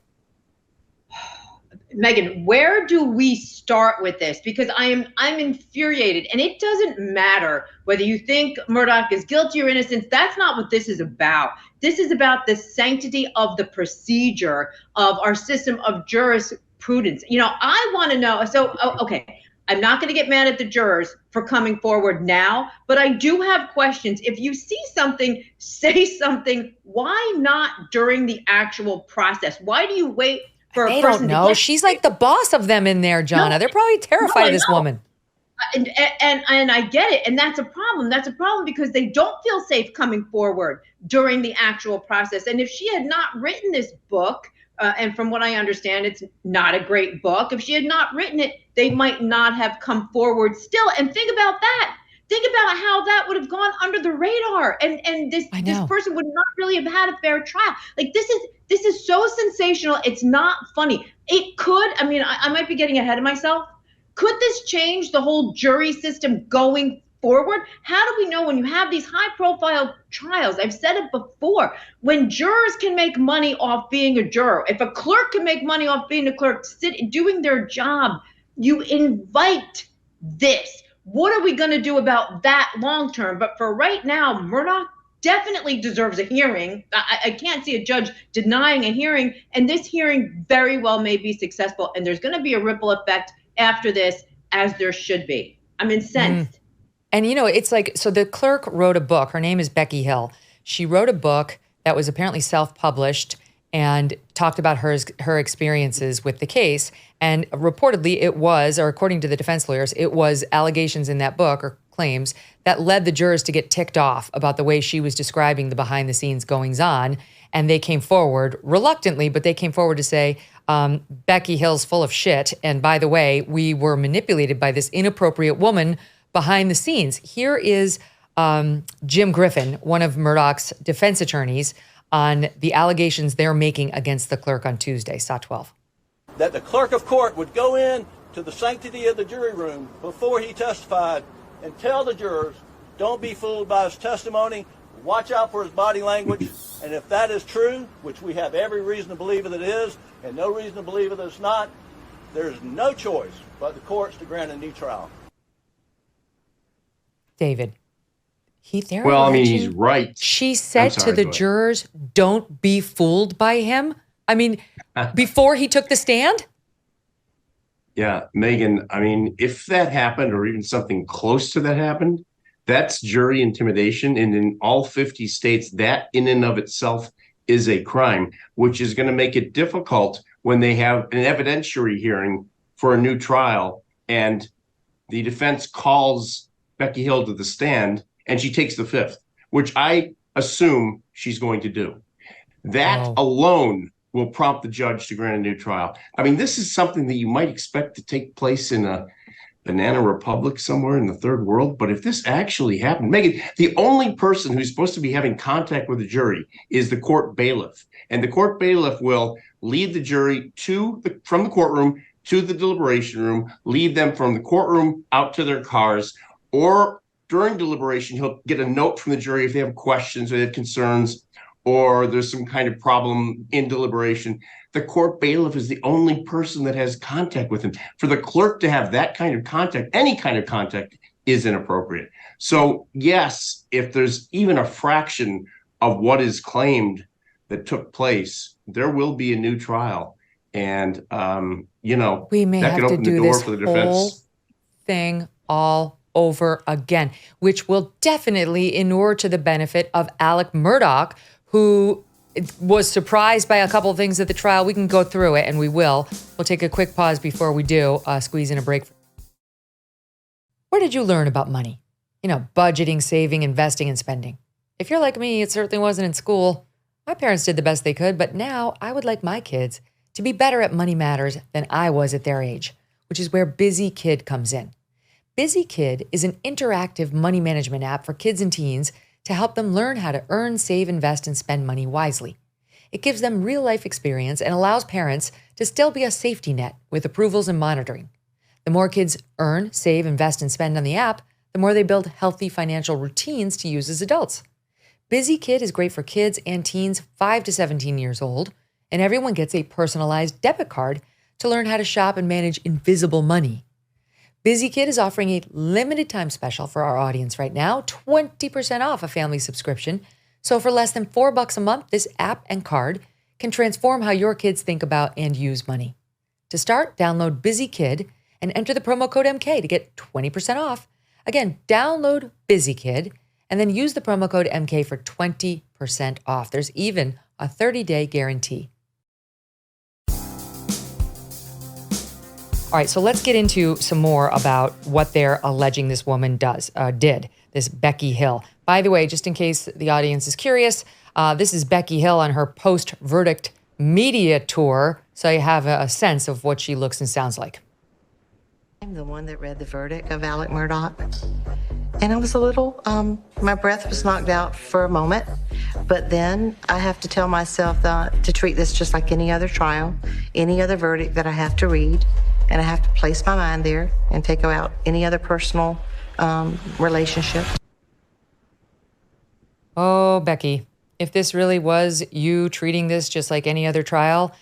Megyn, where do we start with this? Because I'm infuriated, and it doesn't matter whether you think Murdaugh is guilty or innocent. That's not what this is about. This is about the sanctity of the procedure of our system of jurisprudence. You know, I want to know. So, okay, I'm not going to get mad at the jurors for coming forward now, but I do have questions. If you see something, say something. Why not during the actual process? Why do you wait for a person? They don't know. She's like the boss of them in there, Jonna. They're probably terrified of this woman. And I get it. And that's a problem. That's a problem because they don't feel safe coming forward during the actual process. And if she had not written this book, and from what I understand, it's not a great book. If she had not written it, they might not have come forward still. And think about that. Think about how that would have gone under the radar. And this person would not really have had a fair trial. Like, this is so sensational. It's not funny. It could, I mean, I might be getting ahead of myself. Could this change the whole jury system going forward? How do we know when you have these high profile trials? I've said it before, when jurors can make money off being a juror, if a clerk can make money off being a clerk, doing their job, you invite this. What are we going to do about that long term? But for right now, Murdaugh definitely deserves a hearing. I can't see a judge denying a hearing, and this hearing very well may be successful, and there's going to be a ripple effect after this, as there should be. I'm incensed. And, you know, it's like, so the clerk wrote a book. Her name is Becky Hill. She wrote a book that was apparently self-published and talked about her experiences with the case. And reportedly it was, or according to the defense lawyers, it was allegations in that book or claims that led the jurors to get ticked off about the way she was describing the behind-the-scenes goings-on. And they came forward reluctantly, but they came forward to say, Becky Hill's full of shit. And by the way, we were manipulated by this inappropriate woman behind the scenes. Here is Jim Griffin, one of Murdaugh's defense attorneys, on the allegations they're making against the clerk on Tuesday, SAW 12. That the clerk of court would go in to the sanctity of the jury room before he testified and tell the jurors, don't be fooled by his testimony, watch out for his body language, and if that is true, which we have every reason to believe that it is, and no reason to believe that it's not, there's no choice but the courts to grant a new trial. David, well, I mean, he's right. She said to the jurors, don't be fooled by him. I mean, before he took the stand? Yeah, Megyn, I mean, if that happened or even something close to that happened, that's jury intimidation. And in all 50 states, that in and of itself is a crime, which is going to make it difficult when they have an evidentiary hearing for a new trial and the defense calls Becky Hill to the stand and she takes the fifth, which I assume she's going to do. That alone will prompt the judge to grant a new trial. I mean, this is something that you might expect to take place in a banana republic somewhere in the third world. But if this actually happened, Megyn, the only person who's supposed to be having contact with the jury is the court bailiff. And the court bailiff will lead the jury from the courtroom to the deliberation room, lead them from the courtroom out to their cars, or during deliberation, he'll get a note from the jury if they have questions or they have concerns, or there's some kind of problem in deliberation, the court bailiff is the only person that has contact with him. For the clerk to have that kind of contact, any kind of contact, is inappropriate. So yes, if there's even a fraction of what is claimed that took place, there will be a new trial. And, we may that have could to open the do door this for the whole defense thing all over again, which will definitely inure to the benefit of Alex Murdaugh, who was surprised by a couple of things at the trial. We can go through it, and we will. We'll take a quick pause before we do, squeeze in a break. Where did you learn about money? Budgeting, saving, investing, and spending. If you're like me, it certainly wasn't in school. My parents did the best they could, but now I would like my kids to be better at money matters than I was at their age, which is where Busy Kid comes in. Busy Kid is an interactive money management app for kids and teens to help them learn how to earn, save, invest, and spend money wisely. It gives them real-life experience and allows parents to still be a safety net with approvals and monitoring. The more kids earn, save, invest, and spend on the app, the more they build healthy financial routines to use as adults. Busy Kid is great for kids and teens 5 to 17 years old, and everyone gets a personalized debit card to learn how to shop and manage invisible money. Busy Kid is offering a limited time special for our audience right now, 20% off a family subscription. So for less than $4 a month, this app and card can transform how your kids think about and use money. To start, download Busy Kid and enter the promo code MK to get 20% off. Again, download Busy Kid and then use the promo code MK for 20% off. There's even a 30-day guarantee. All right, so let's get into some more about what they're alleging this woman did, this Becky Hill. By the way, just in case the audience is curious, this is Becky Hill on her post-verdict media tour, so you have a sense of what she looks and sounds like. I'm the one that read the verdict of Alex Murdaugh, and I was a little, my breath was knocked out for a moment, but then I have to tell myself to treat this just like any other trial, any other verdict that I have to read. And I have to place my mind there and take out any other personal relationship. Oh, Becky, if this really was you treating this just like any other trial,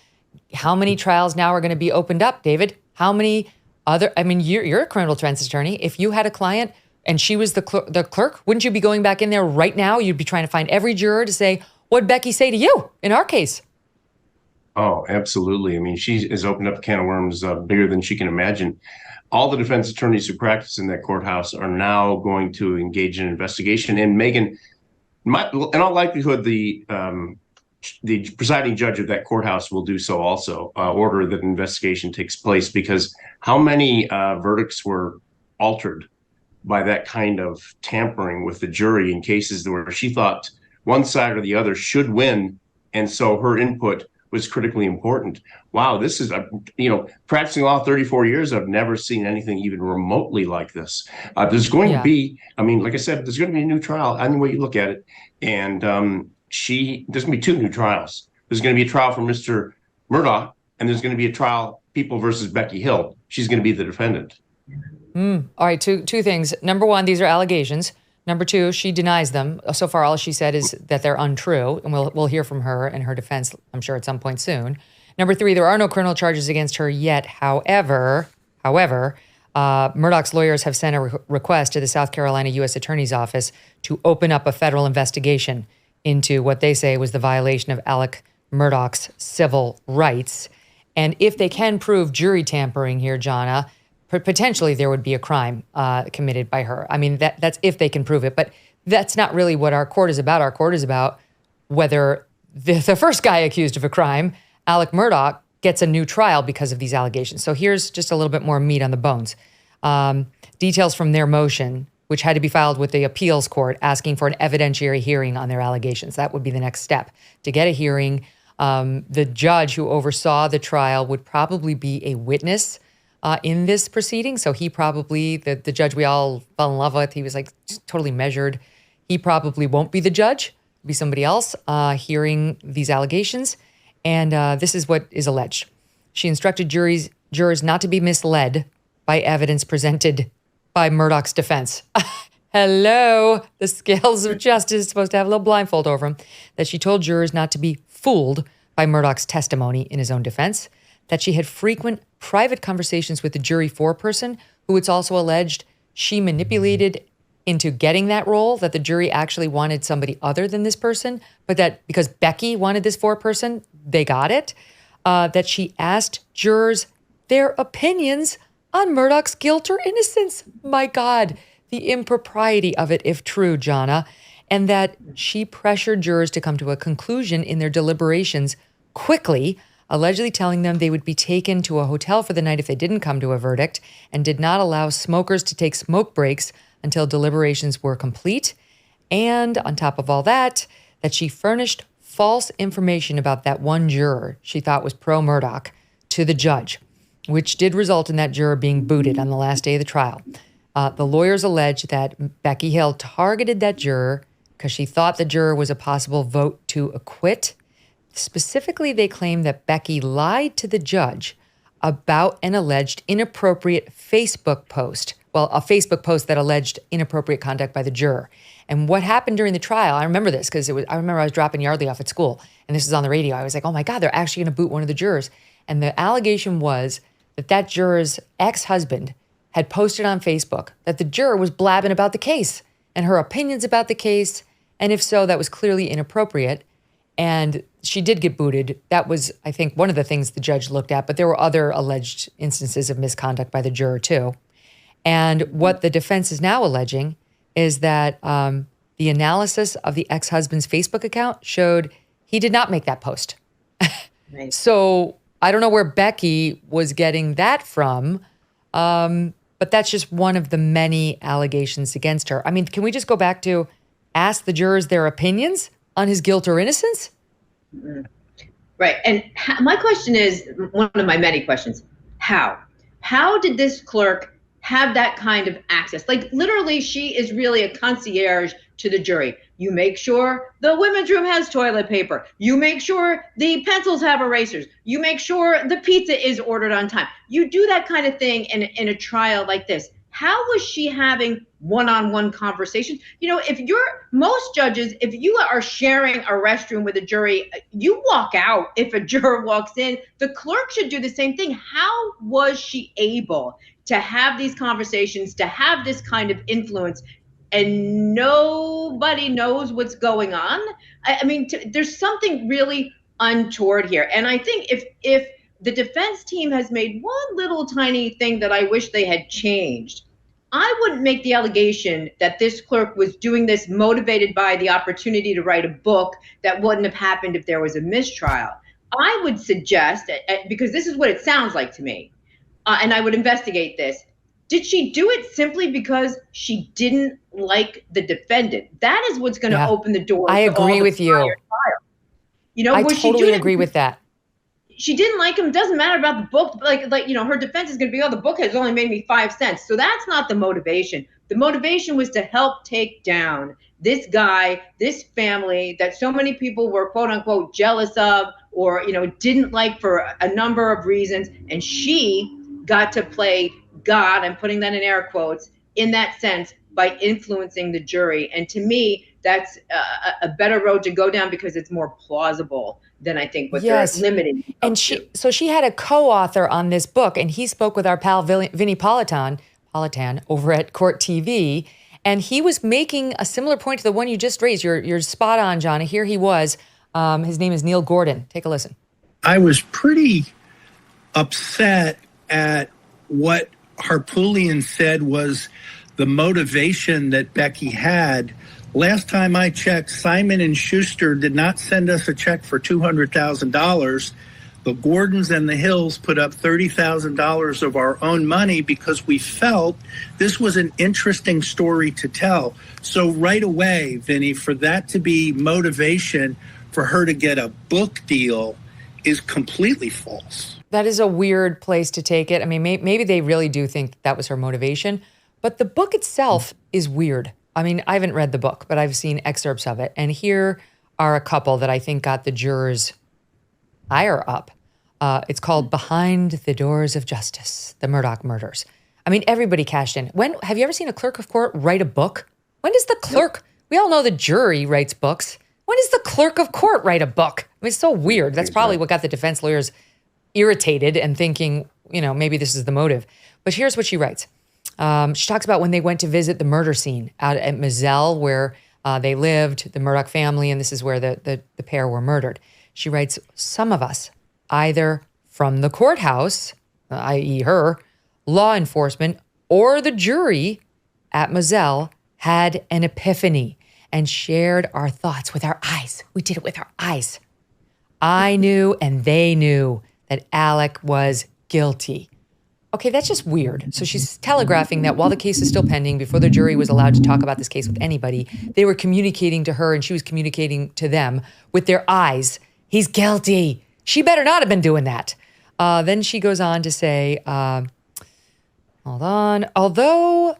how many trials now are going to be opened up, David? How many other, you're a criminal defense attorney. If you had a client and she was the clerk, wouldn't you be going back in there right now? You'd be trying to find every juror to say, what'd Becky say to you in our case? Oh, absolutely. She has opened up a can of worms bigger than she can imagine. All the defense attorneys who practice in that courthouse are now going to engage in an investigation. And Megyn, in all likelihood, the presiding judge of that courthouse will do so also, order that an investigation takes place, because how many verdicts were altered by that kind of tampering with the jury in cases where she thought one side or the other should win, and so her input was critically important. Wow, this is, practicing law 34 years, I've never seen anything even remotely like this. There's going to be, like I said, there's going to be a new trial, any way you look at it. And there's going to be 2 new trials. There's going to be a trial for Mr. Murdaugh, and there's going to be a trial, People versus Becky Hill. She's going to be the defendant. All right, two things. Number one, these are allegations. Number two, she denies them. So far, all she said is that they're untrue, and we'll hear from her and her defense, I'm sure, at some point soon. Number three, there are no criminal charges against her yet. However, Murdaugh's lawyers have sent a request to the South Carolina U.S. Attorney's Office to open up a federal investigation into what they say was the violation of Alex Murdaugh's civil rights. And if they can prove jury tampering here, Jonna, potentially there would be a crime committed by her. That's if they can prove it, but that's not really what our court is about. Our court is about whether the first guy accused of a crime, Alex Murdaugh, gets a new trial because of these allegations. So here's just a little bit more meat on the bones. Details from their motion, which had to be filed with the appeals court, asking for an evidentiary hearing on their allegations. That would be the next step. To get a hearing, the judge who oversaw the trial would probably be a witness in this proceeding. So he probably, the judge we all fell in love with, he was like totally measured. He probably won't be the judge, be somebody else hearing these allegations. And this is what is alleged. She instructed jurors not to be misled by evidence presented by Murdaugh's defense. Hello. The scales of justice is supposed to have a little blindfold over him. That she told jurors not to be fooled by Murdaugh's testimony in his own defense. That she had frequent private conversations with the jury foreperson, who it's also alleged she manipulated into getting that role, that the jury actually wanted somebody other than this person, but that because Becky wanted this foreperson, they got it. That she asked jurors their opinions on Murdaugh's guilt or innocence. My God, the impropriety of it, if true, Jonna. And that she pressured jurors to come to a conclusion in their deliberations quickly, allegedly telling them they would be taken to a hotel for the night if they didn't come to a verdict, and did not allow smokers to take smoke breaks until deliberations were complete. And on top of all that, that she furnished false information about that one juror she thought was pro-Murdaugh to the judge, which did result in that juror being booted on the last day of the trial. The lawyers allege that Becky Hill targeted that juror because she thought the juror was a possible vote to acquit. Specifically, they claim that Becky lied to the judge about an alleged inappropriate Facebook post. Well, a Facebook post that alleged inappropriate conduct by the juror. And what happened during the trial, I remember this because I remember I was dropping Yardley off at school and this was on the radio. I was like, oh my God, they're actually going to boot one of the jurors. And the allegation was that juror's ex-husband had posted on Facebook that the juror was blabbing about the case and her opinions about the case. And if so, that was clearly inappropriate. And she did get booted. That was, I think, one of the things the judge looked at, but there were other alleged instances of misconduct by the juror too. And what the defense is now alleging is that the analysis of the ex-husband's Facebook account showed he did not make that post. Right. So I don't know where Becky was getting that from, but that's just one of the many allegations against her. I mean, can we just go back to ask the jurors their opinions on his guilt or innocence? Right. And my question is, one of my many questions, how? How did this clerk have that kind of access? Like, literally, she is really a concierge to the jury. You make sure the women's room has toilet paper. You make sure the pencils have erasers. You make sure the pizza is ordered on time. You do that kind of thing in a trial like this. How was she having one-on-one conversations? You know, most judges, if you are sharing a restroom with a jury, you walk out if a juror walks in. The clerk should do the same thing. How was she able to have these conversations, to have this kind of influence, and nobody knows what's going on? I mean, there's something really untoward here. And I think if the defense team has made one little tiny thing that I wish they had changed, I wouldn't make the allegation that this clerk was doing this motivated by the opportunity to write a book that wouldn't have happened if there was a mistrial. I would suggest, because this is what it sounds like to me, and I would investigate this, did she do it simply because she didn't like the defendant? That is what's going to open the door. I agree with you. Trial. You know, I totally agree with that. She didn't like him. It doesn't matter about the book. Like you know, her defense is going to be, oh, the book has only made me 5 cents. So that's not the motivation. The motivation was to help take down this guy, this family that so many people were quote unquote jealous of, or you know, didn't like for a number of reasons. And she got to play God, I'm putting that in air quotes, in that sense by influencing the jury. And to me, that's a better road to go down because it's more plausible than I think what they're limiting. And she had a co-author on this book, and he spoke with our pal Vinny Politan over at Court TV, and he was making a similar point to the one you just raised. You're spot on, Jonna. Here he was. His name is Neil Gordon. Take a listen. I was pretty upset at what Harpootlian said was the motivation that Becky had. Last time I checked, Simon & Schuster did not send us a check for $200,000. The Gordons and the Hills put up $30,000 of our own money because we felt this was an interesting story to tell. So right away, Vinny, for that to be motivation for her to get a book deal is completely false. That is a weird place to take it. I mean, maybe they really do think that was her motivation, but the book itself is weird. I mean, I haven't read the book, but I've seen excerpts of it. And here are a couple that I think got the jurors' ire up. It's called Behind the Doors of Justice, The Murdaugh Murders. I mean, everybody cashed in. Have you ever seen a clerk of court write a book? When does the clerk, we all know the jury writes books. When does the clerk of court write a book? I mean, it's so weird. That's probably what got the defense lawyers irritated and thinking, maybe this is the motive. But here's what she writes. She talks about when they went to visit the murder scene out at Moselle, where they lived, the Murdaugh family, and this is where the pair were murdered. She writes, some of us, either from the courthouse, i.e. her, law enforcement, or the jury at Moselle had an epiphany and shared our thoughts with our eyes. We did it with our eyes. I knew and they knew that Alec was guilty. Okay, that's just weird. So she's telegraphing that while the case is still pending, before the jury was allowed to talk about this case with anybody, they were communicating to her and she was communicating to them with their eyes. He's guilty. She better not have been doing that. Then she goes on to say, hold on. Although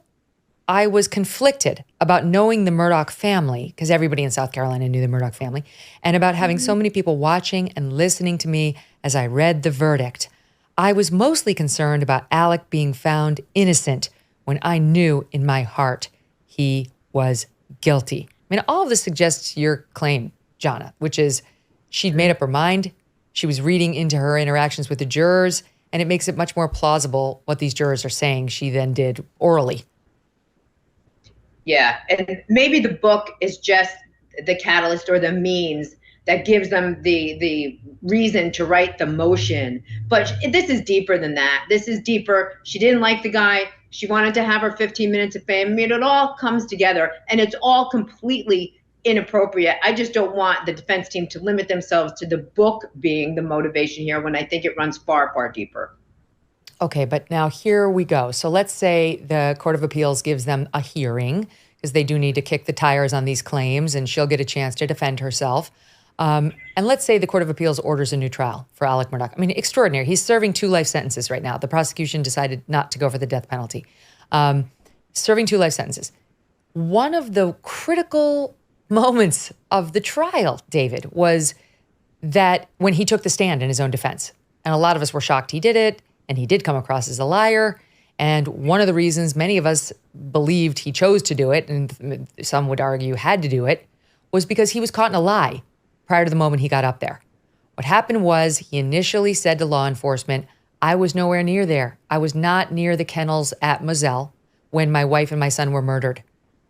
I was conflicted about knowing the Murdaugh family, because everybody in South Carolina knew the Murdaugh family, and about having so many people watching and listening to me as I read the verdict, I was mostly concerned about Alec being found innocent when I knew in my heart he was guilty. I mean, all of this suggests your claim, Jonna, which is she'd made up her mind. She was reading into her interactions with the jurors, and it makes it much more plausible what these jurors are saying she then did orally. Yeah, and maybe the book is just the catalyst or the means that gives them the reason to write the motion. But this is deeper than that. This is deeper. She didn't like the guy. She wanted to have her 15 minutes of fame. I mean, it all comes together, and it's all completely inappropriate. I just don't want the defense team to limit themselves to the book being the motivation here when I think it runs far, far deeper. Okay, but now here we go. So let's say the Court of Appeals gives them a hearing because they do need to kick the tires on these claims and she'll get a chance to defend herself. And let's say the Court of Appeals orders a new trial for Alec Murdaugh. I mean, extraordinary. He's serving 2 life sentences right now. The prosecution decided not to go for the death penalty. Serving 2 life sentences. One of the critical moments of the trial, David, was that when he took the stand in his own defense. And a lot of us were shocked he did it. And he did come across as a liar. And one of the reasons many of us believed he chose to do it, and some would argue had to do it, was because he was caught in a lie prior to the moment he got up there. What happened was he initially said to law enforcement, I was nowhere near there. I was not near the kennels at Moselle when my wife and my son were murdered.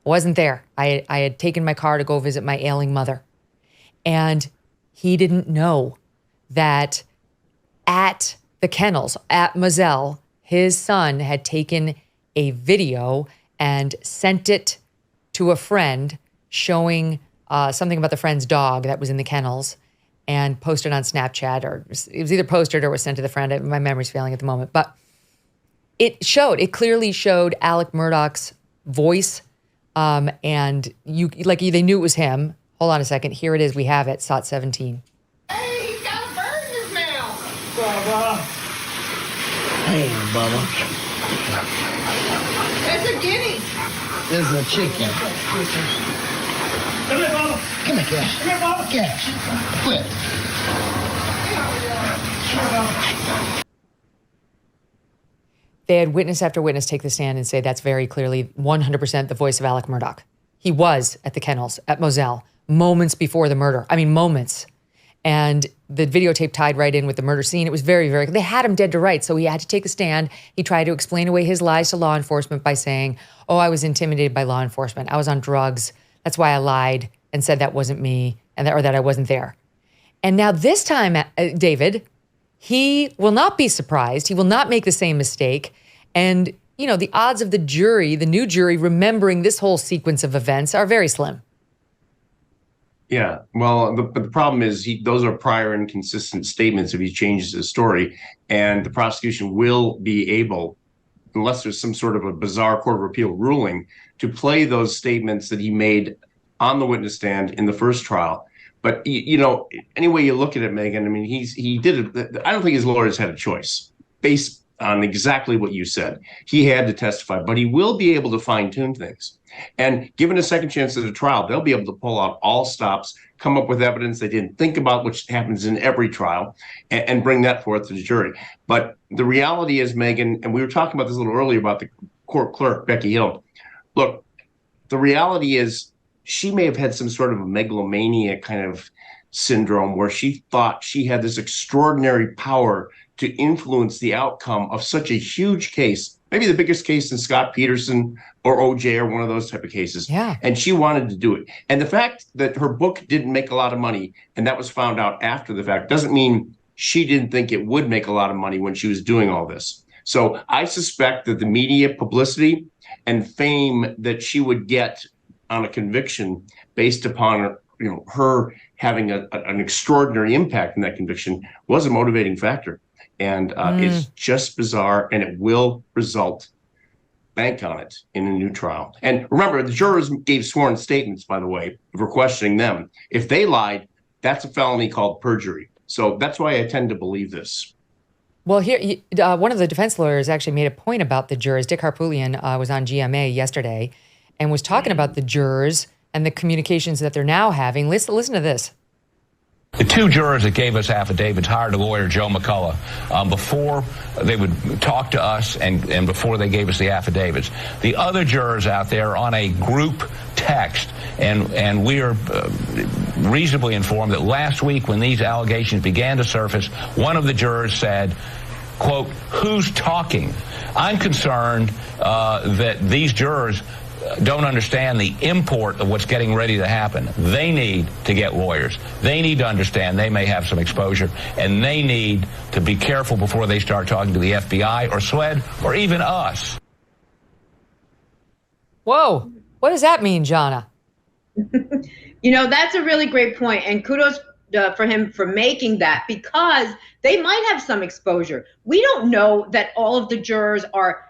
I wasn't there. I had taken my car to go visit my ailing mother. And he didn't know that at the kennels at Moselle, his son had taken a video and sent it to a friend showing something about the friend's dog that was in the kennels and posted on Snapchat, or it was either posted or was sent to the friend. My memory's failing at the moment, but it clearly showed Alec Murdaugh's voice. And they knew it was him. Hold on a second. Here it is. We have it. SOT 17. Hey, he's got a bird in his mouth. Bubba. Hey, Bubba. It's a guinea. This is a chicken. Come here, Bubba. Come here, Cash. Come here, Bubba. Cash. Quit. They had witness after witness take the stand and say that's very clearly 100% the voice of Alec Murdaugh. He was at the kennels at Moselle moments before the murder. I mean, moments. And the videotape tied right in with the murder scene. It was very, very, they had him dead to rights. So he had to take a stand. He tried to explain away his lies to law enforcement by saying, oh, I was intimidated by law enforcement. I was on drugs. That's why I lied and said that wasn't me or that I wasn't there. And now this time, David, he will not be surprised. He will not make the same mistake. And, the odds of the jury, the new jury, remembering this whole sequence of events are very slim. Yeah, well, the problem is those are prior inconsistent statements if he changes his story. And the prosecution will be able, unless there's some sort of a bizarre Court of Appeal ruling, to play those statements that he made on the witness stand in the first trial. But, any way you look at it, Megyn, I mean, he did it. I don't think his lawyers had a choice based on exactly what you said. He had to testify, but he will be able to fine-tune things. And given a second chance at a trial, they'll be able to pull out all stops, come up with evidence they didn't think about, which happens in every trial, and bring that forth to the jury. But the reality is, Megyn, and we were talking about this a little earlier about the court clerk, Becky Hill. Look, the reality is she may have had some sort of a megalomania kind of syndrome where she thought she had this extraordinary power to influence the outcome of such a huge case, maybe the biggest case in Scott Peterson or OJ or one of those type of cases. Yeah. And she wanted to do it. And the fact that her book didn't make a lot of money, and that was found out after the fact, doesn't mean she didn't think it would make a lot of money when she was doing all this. So I suspect that the media publicity and fame that she would get on a conviction based upon her having an extraordinary impact in that conviction was a motivating factor. And it's just bizarre, and it will result, bank on it, in a new trial. And remember, the jurors gave sworn statements, by the way, for questioning them. If they lied, that's a felony called perjury. So that's why I tend to believe this. Well, here, one of the defense lawyers actually made a point about the jurors. Dick Harpootlian was on GMA yesterday and was talking about the jurors and the communications that they're now having. Listen to this. The two jurors that gave us affidavits hired a lawyer, Joe McCullough, before they would talk to us and before they gave us the affidavits. The other jurors out there are on a group text, and we are reasonably informed that last week when these allegations began to surface, one of the jurors said, quote, "Who's talking?" I'm concerned that these jurors don't understand the import of what's getting ready to happen. They need to get lawyers. They need to understand they may have some exposure, and they need to be careful before they start talking to the FBI or SLED or even us. Whoa. What does that mean, Jonna? That's a really great point, and kudos for him for making that, because they might have some exposure. We don't know that all of the jurors are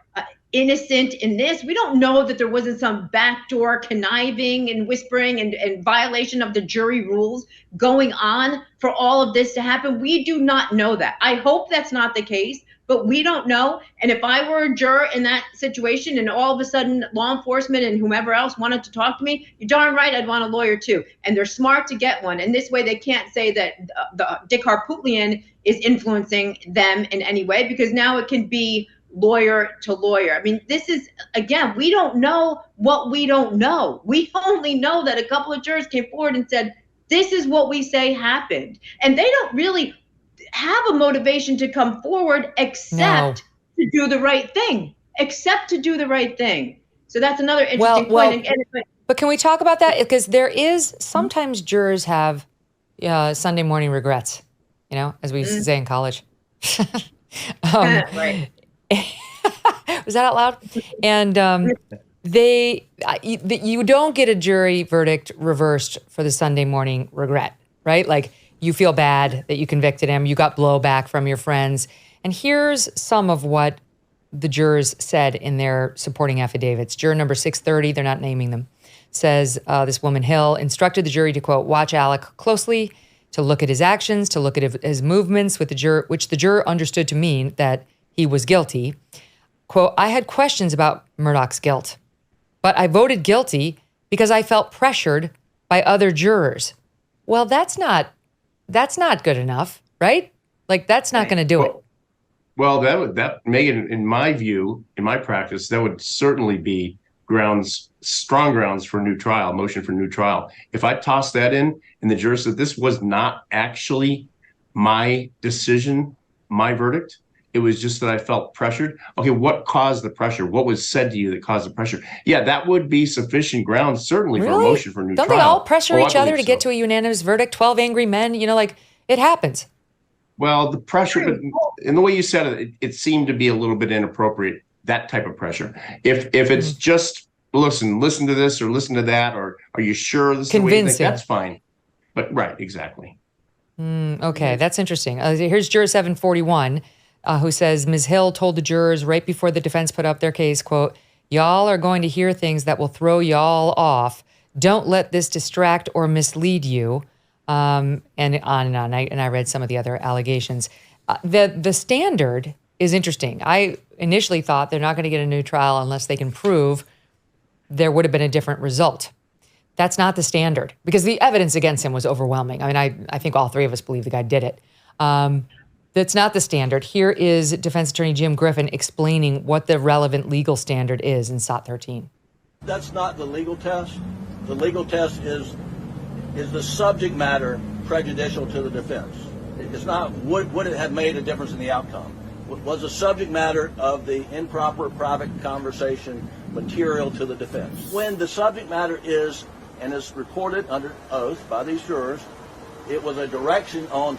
innocent in this. We don't know that there wasn't some backdoor conniving and whispering and violation of the jury rules going on for all of this to happen. We do not know that. I hope that's not the case, but we don't know. And if I were a juror in that situation and all of a sudden law enforcement and whomever else wanted to talk to me, you're darn right I'd want a lawyer too. And they're smart to get one. And this way they can't say that Dick Harpootlian is influencing them in any way, because now it can be lawyer to lawyer. I mean, this is, again, we don't know what we don't know. We only know that a couple of jurors came forward and said, this is what we say happened. And they don't really have a motivation to come forward except to do the right thing, So that's another interesting point. But can we talk about that? Because there is, sometimes jurors have Sunday morning regrets, as we used to say in college. Right. Was that out loud? And you don't get a jury verdict reversed for the Sunday morning regret, right? Like, you feel bad that you convicted him, you got blowback from your friends. And here's some of what the jurors said in their supporting affidavits. Juror number 630, they're not naming them, says this woman Hill instructed the jury to, quote, watch Alec closely, to look at his actions, to look at his movements, with the juror, which the juror understood to mean that he was guilty. Quote, I had questions about Murdaugh's guilt, but I voted guilty because I felt pressured by other jurors. Well, that's not good enough, right? Like, that's not going to do it. Well, that Megyn, in my view, in my practice, that would certainly be strong grounds for a new trial, motion for new trial. If I tossed that in and the juror said this was not actually my decision, my verdict, it was just that I felt pressured. Okay, what caused the pressure? What was said to you that caused the pressure? Yeah, that would be sufficient grounds, certainly, for a motion for a new trial. Don't they all pressure each other to get to a unanimous verdict? 12 angry men, it happens. Well, the pressure, but in the way you said it, it seemed to be a little bit inappropriate, that type of pressure. If it's just, listen to this or listen to that, or are you sure this is the way you think? That's fine. But right, exactly. Okay, that's interesting. Here's juror 741. Who says Ms. Hill told the jurors right before the defense put up their case, quote, y'all are going to hear things that will throw y'all off. Don't let this distract or mislead you. And on and on. I read some of the other allegations. The standard is interesting. I initially thought they're not going to get a new trial unless they can prove there would have been a different result. That's not the standard, because the evidence against him was overwhelming. I mean, I think all three of us believe the guy did it. That's not the standard. Here is defense attorney Jim Griffin explaining what the relevant legal standard is in SOT 13. That's not the legal test. The legal test is the subject matter prejudicial to the defense? It's not would it have made a difference in the outcome? Was the subject matter of the improper private conversation material to the defense? When the subject matter is, and is reported under oath by these jurors, it was a direction on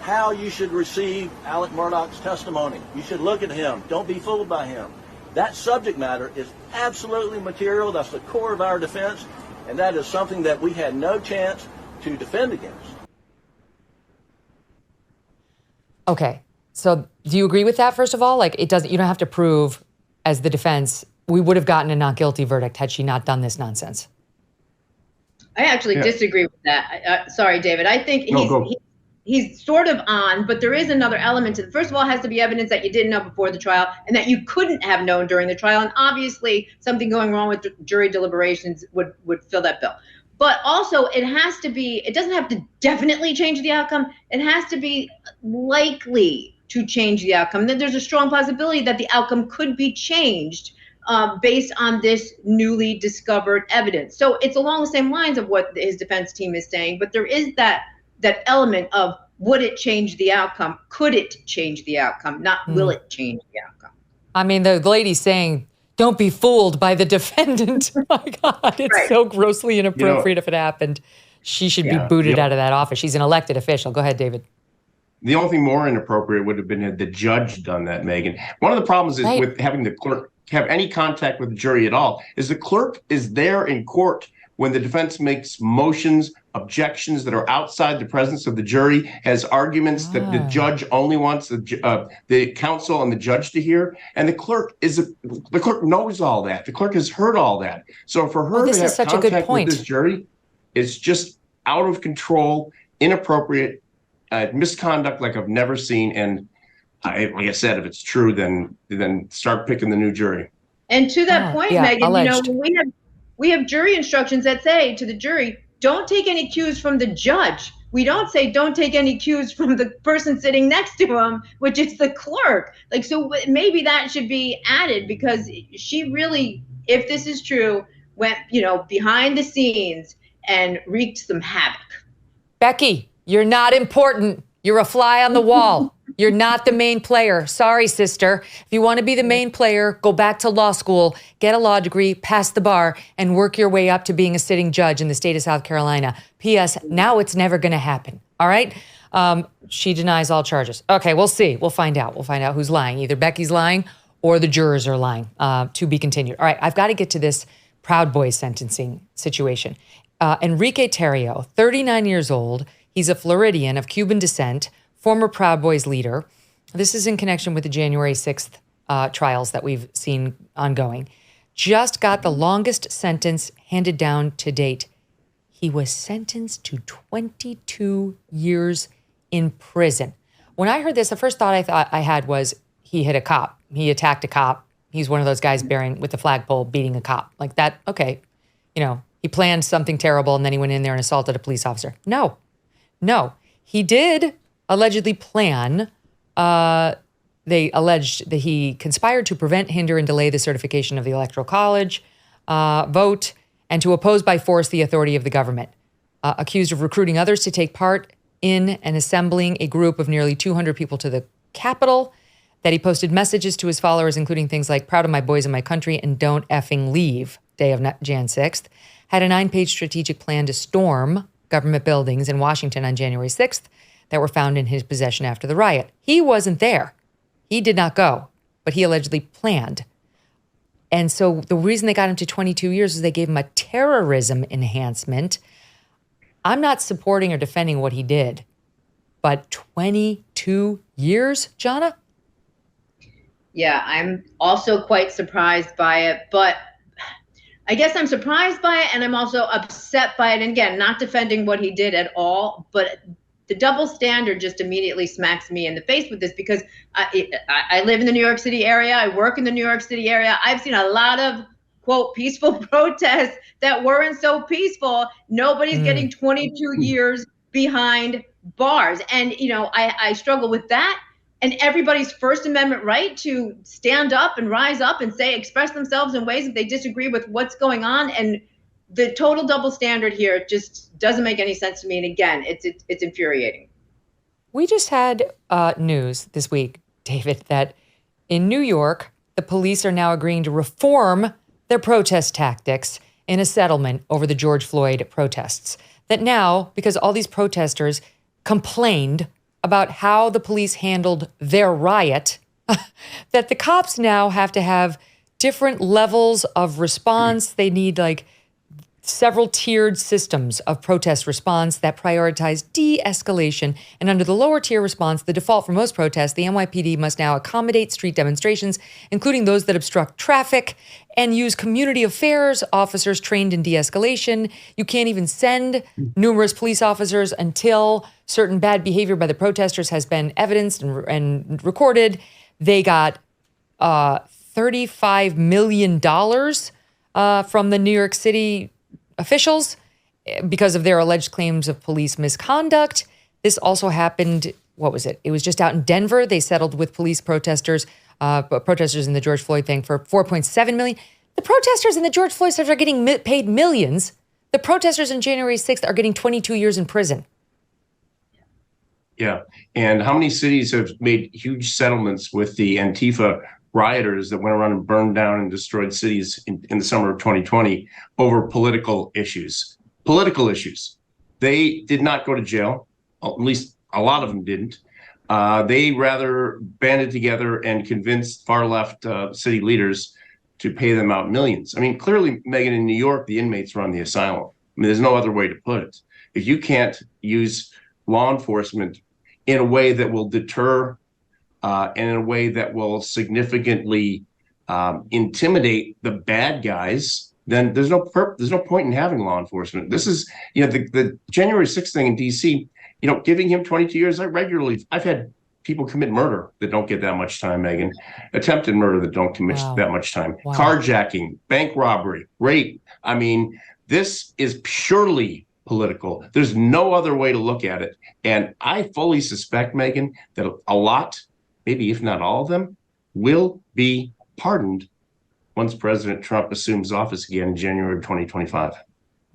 how you should receive Alex Murdaugh's testimony. You should look at him. Don't be fooled by him. That subject matter is absolutely material. That's the core of our defense, and that is something that we had no chance to defend against. Okay. So do you agree with that, first of all? Like, you don't have to prove as the defense, we would have gotten a not guilty verdict had she not done this nonsense. I actually disagree with that. Sorry, David. I think he's sort of on, but there is another element to it. First of all, it has to be evidence that you didn't know before the trial and that you couldn't have known during the trial. And obviously something going wrong with jury deliberations would fill that bill. But also it doesn't have to definitely change the outcome. It has to be likely to change the outcome. Then there's a strong possibility that the outcome could be changed based on this newly discovered evidence. So it's along the same lines of what his defense team is saying, but there is that element of, would it change the outcome? Could it change the outcome? Not will it change the outcome? I mean, the lady's saying, don't be fooled by the defendant. My God, it's so grossly inappropriate if it happened. She should be booted out of that office. She's an elected official. Go ahead, David. The only thing more inappropriate would have been had the judge done that, Megyn. One of the problems is with having the clerk have any contact with the jury at all is the clerk is there in court when the defense makes motions, objections that are outside the presence of the jury, has arguments that the judge only wants the counsel and the judge to hear. And the clerk knows all that. The clerk has heard all that. So for her to have contact with this jury, it's just out of control, inappropriate, misconduct like I've never seen. And like I said, if it's true, then start picking the new jury. And to that point, Megyn, we have jury instructions that say to the jury, don't take any cues from the judge. We don't say don't take any cues from the person sitting next to him, which is the clerk. Like, so maybe that should be added, because she really, if this is true, went, behind the scenes and wreaked some havoc. Becky, you're not important. You're a fly on the wall. You're not the main player. Sorry, sister. If you want to be the main player, go back to law school, get a law degree, pass the bar, and work your way up to being a sitting judge in the state of South Carolina. P.S. Now it's never going to happen. All right? She denies all charges. Okay, we'll see. We'll find out. We'll find out who's lying. Either Becky's lying or the jurors are lying. To be continued. All right, I've got to get to this Proud Boys sentencing situation. Enrique Tarrio, 39 years old. He's a Floridian of Cuban descent, former Proud Boys leader. This is in connection with the January 6th trials that we've seen ongoing. Just got the longest sentence handed down to date. He was sentenced to 22 years in prison. When I heard this, the first thought I had was he hit a cop. He attacked a cop. He's one of those guys with the flagpole beating a cop. Like that, okay, he planned something terrible and then he went in there and assaulted a police officer. No, he did allegedly plan. They alleged that he conspired to prevent, hinder, and delay the certification of the Electoral College vote and to oppose by force the authority of the government. Accused of recruiting others to take part in and assembling a group of nearly 200 people to the Capitol, that he posted messages to his followers, including things like, proud of my boys and my country and don't effing leave, day of Jan 6th, had a 9-page strategic plan to storm government buildings in Washington on January 6th that were found in his possession after the riot. He wasn't there. He did not go, but he allegedly planned. And so the reason they got him to 22 years is they gave him a terrorism enhancement. I'm not supporting or defending what he did, but 22 years, Jonna? Yeah, I'm also quite surprised by it, but I guess I'm surprised by it and I'm also upset by it. And again, not defending what he did at all, but the double standard just immediately smacks me in the face with this, because I live in the New York City area. I work in the New York City area. I've seen a lot of, quote, peaceful protests that weren't so peaceful. Nobody's getting 22 years behind bars. And, I struggle with that. and everybody's First Amendment right to stand up and rise up and express themselves in ways that they disagree with what's going on. And the total double standard here just doesn't make any sense to me. And again, it's infuriating. We just had news this week, David, that in New York, the police are now agreeing to reform their protest tactics in a settlement over the George Floyd protests. That now, because all these protesters complained about how the police handled their riot, that the cops now have to have different levels of response. They need like several tiered systems of protest response that prioritize de-escalation. And under the lower tier response, the default for most protests, the NYPD must now accommodate street demonstrations, including those that obstruct traffic, and use community affairs officers trained in de-escalation. You can't even send numerous police officers until certain bad behavior by the protesters has been evidenced and recorded. They got $35 million from the New York City officials because of their alleged claims of police misconduct. This also happened, what was it? It was just out in Denver. They settled with police protesters in the George Floyd thing for $4.7 million. The protesters in the George Floyd stuff are getting paid millions. The protesters on January 6th are getting 22 years in prison. Yeah. And how many cities have made huge settlements with the Antifa rioters that went around and burned down and destroyed cities in the summer of 2020 over political issues? Political issues. They did not go to jail. At least a lot of them didn't. They rather banded together and convinced far left city leaders to pay them out millions. I mean, clearly, Megyn, in New York, the inmates run the asylum. I mean, there's no other way to put it. If you can't use law enforcement in a way that will deter and in a way that will significantly intimidate the bad guys, then there's no point in having law enforcement. This is, the January 6th thing in D.C., giving him 22 years. I've had people commit murder that don't get that much time, Megyn. Attempted murder that don't commit that much time. Wow. Carjacking, bank robbery, rape. I mean, this is purely political. There's no other way to look at it. And I fully suspect, Megyn, that a lot, maybe if not all of them, will be pardoned once President Trump assumes office again in January of 2025.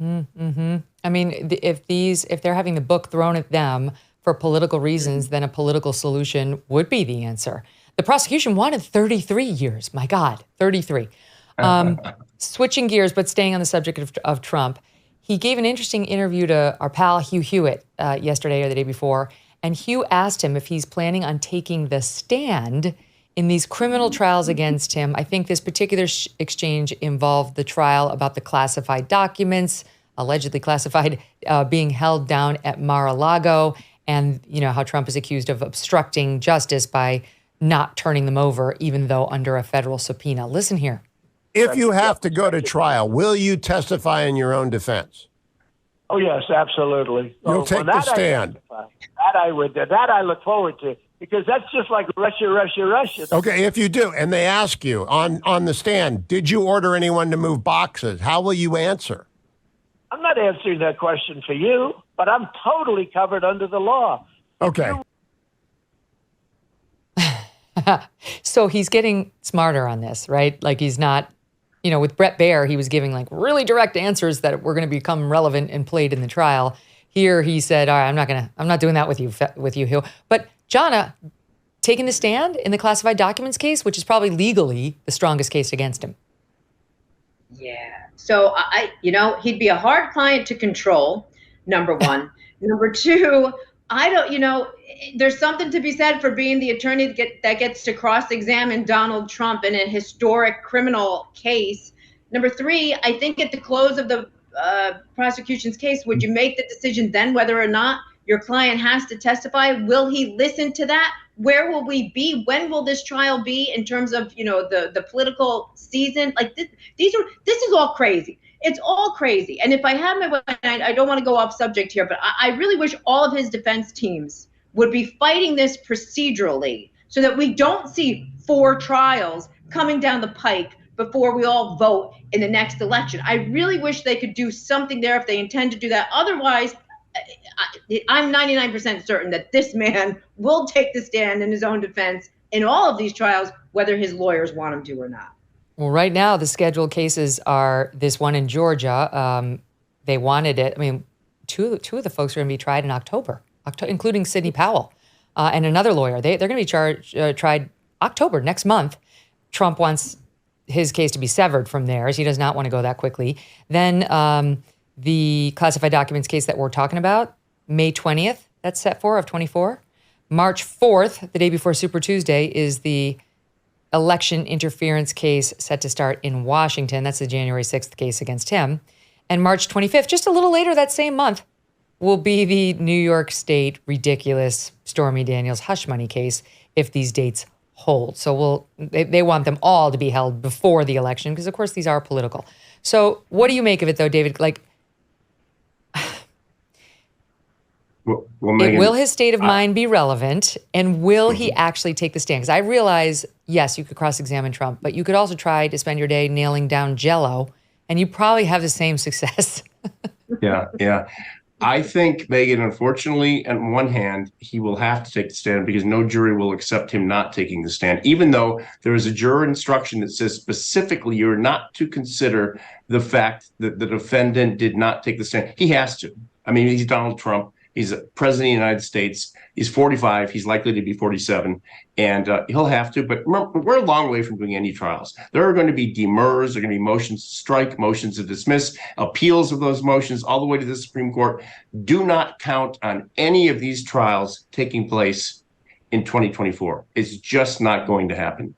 Mm-hmm. I mean, if they're having the book thrown at them for political reasons, then a political solution would be the answer. The prosecution wanted 33 years. My God, 33. Switching gears, but staying on the subject of Trump, he gave an interesting interview to our pal Hugh Hewitt yesterday or the day before, and Hugh asked him if he's planning on taking the stand in these criminal trials against him. I think this particular exchange involved the trial about the classified documents, allegedly classified, being held down at Mar-a-Lago, and how Trump is accused of obstructing justice by not turning them over, even though under a federal subpoena. Listen here. If you have to go to trial, will you testify in your own defense? Oh, yes, absolutely. You'll take the stand. That I look forward to, because that's just like Russia. Okay, if you do, and they ask you on the stand, did you order anyone to move boxes? How will you answer? I'm not answering that question for you, but I'm totally covered under the law. Okay. So he's getting smarter on this, right? Like he's not, with Brett Baer, he was giving like really direct answers that were going to become relevant and played in the trial. Here he said, all right, I'm not doing that with you, Hugh. But Jonna, taking the stand in the classified documents case, which is probably legally the strongest case against him. Yeah. So he'd be a hard client to control, number one. Number two, there's something to be said for being the attorney that gets to cross-examine Donald Trump in a historic criminal case. Number three, I think at the close of the prosecution's case, would you make the decision then whether or not your client has to testify? Will he listen to that? Where will we be? When will this trial be in terms of, the political season? Like this is all crazy. It's all crazy. And if I had my way, I don't want to go off subject here, but I really wish all of his defense teams would be fighting this procedurally so that we don't see 4 trials coming down the pike before we all vote in the next election. I really wish they could do something there if they intend to do that. Otherwise, I'm 99% certain that this man will take the stand in his own defense in all of these trials, whether his lawyers want him to or not. Well, right now, the scheduled cases are this one in Georgia. They wanted it. I mean, two of the folks are going to be tried in October, including Sidney Powell and another lawyer. They're going to be tried October, next month. Trump wants his case to be severed from theirs. He does not want to go that quickly. Then the classified documents case that we're talking about, May 20th, that's set for, of 24. March 4th, the day before Super Tuesday, is the election interference case set to start in Washington. That's the January 6th case against him. And March 25th, just a little later that same month, will be the New York State ridiculous Stormy Daniels hush money case if these dates hold. So they want them all to be held before the election because, of course, these are political. So what do you make of it, though, David? Like, Megyn, will his state of mind be relevant, and will he actually take the stand? Because I realize, yes, you could cross-examine Trump, but you could also try to spend your day nailing down Jell-O, and you probably have the same success. Yeah. I think, Megyn, unfortunately, on one hand, he will have to take the stand because no jury will accept him not taking the stand, even though there is a juror instruction that says specifically you're not to consider the fact that the defendant did not take the stand. He has to. I mean, he's Donald Trump. He's the president of the United States. He's 45. He's likely to be 47. And he'll have to. But remember, we're a long way from doing any trials. There are going to be demurs. There are going to be motions to strike, motions to dismiss, appeals of those motions all the way to the Supreme Court. Do not count on any of these trials taking place in 2024. It's just not going to happen.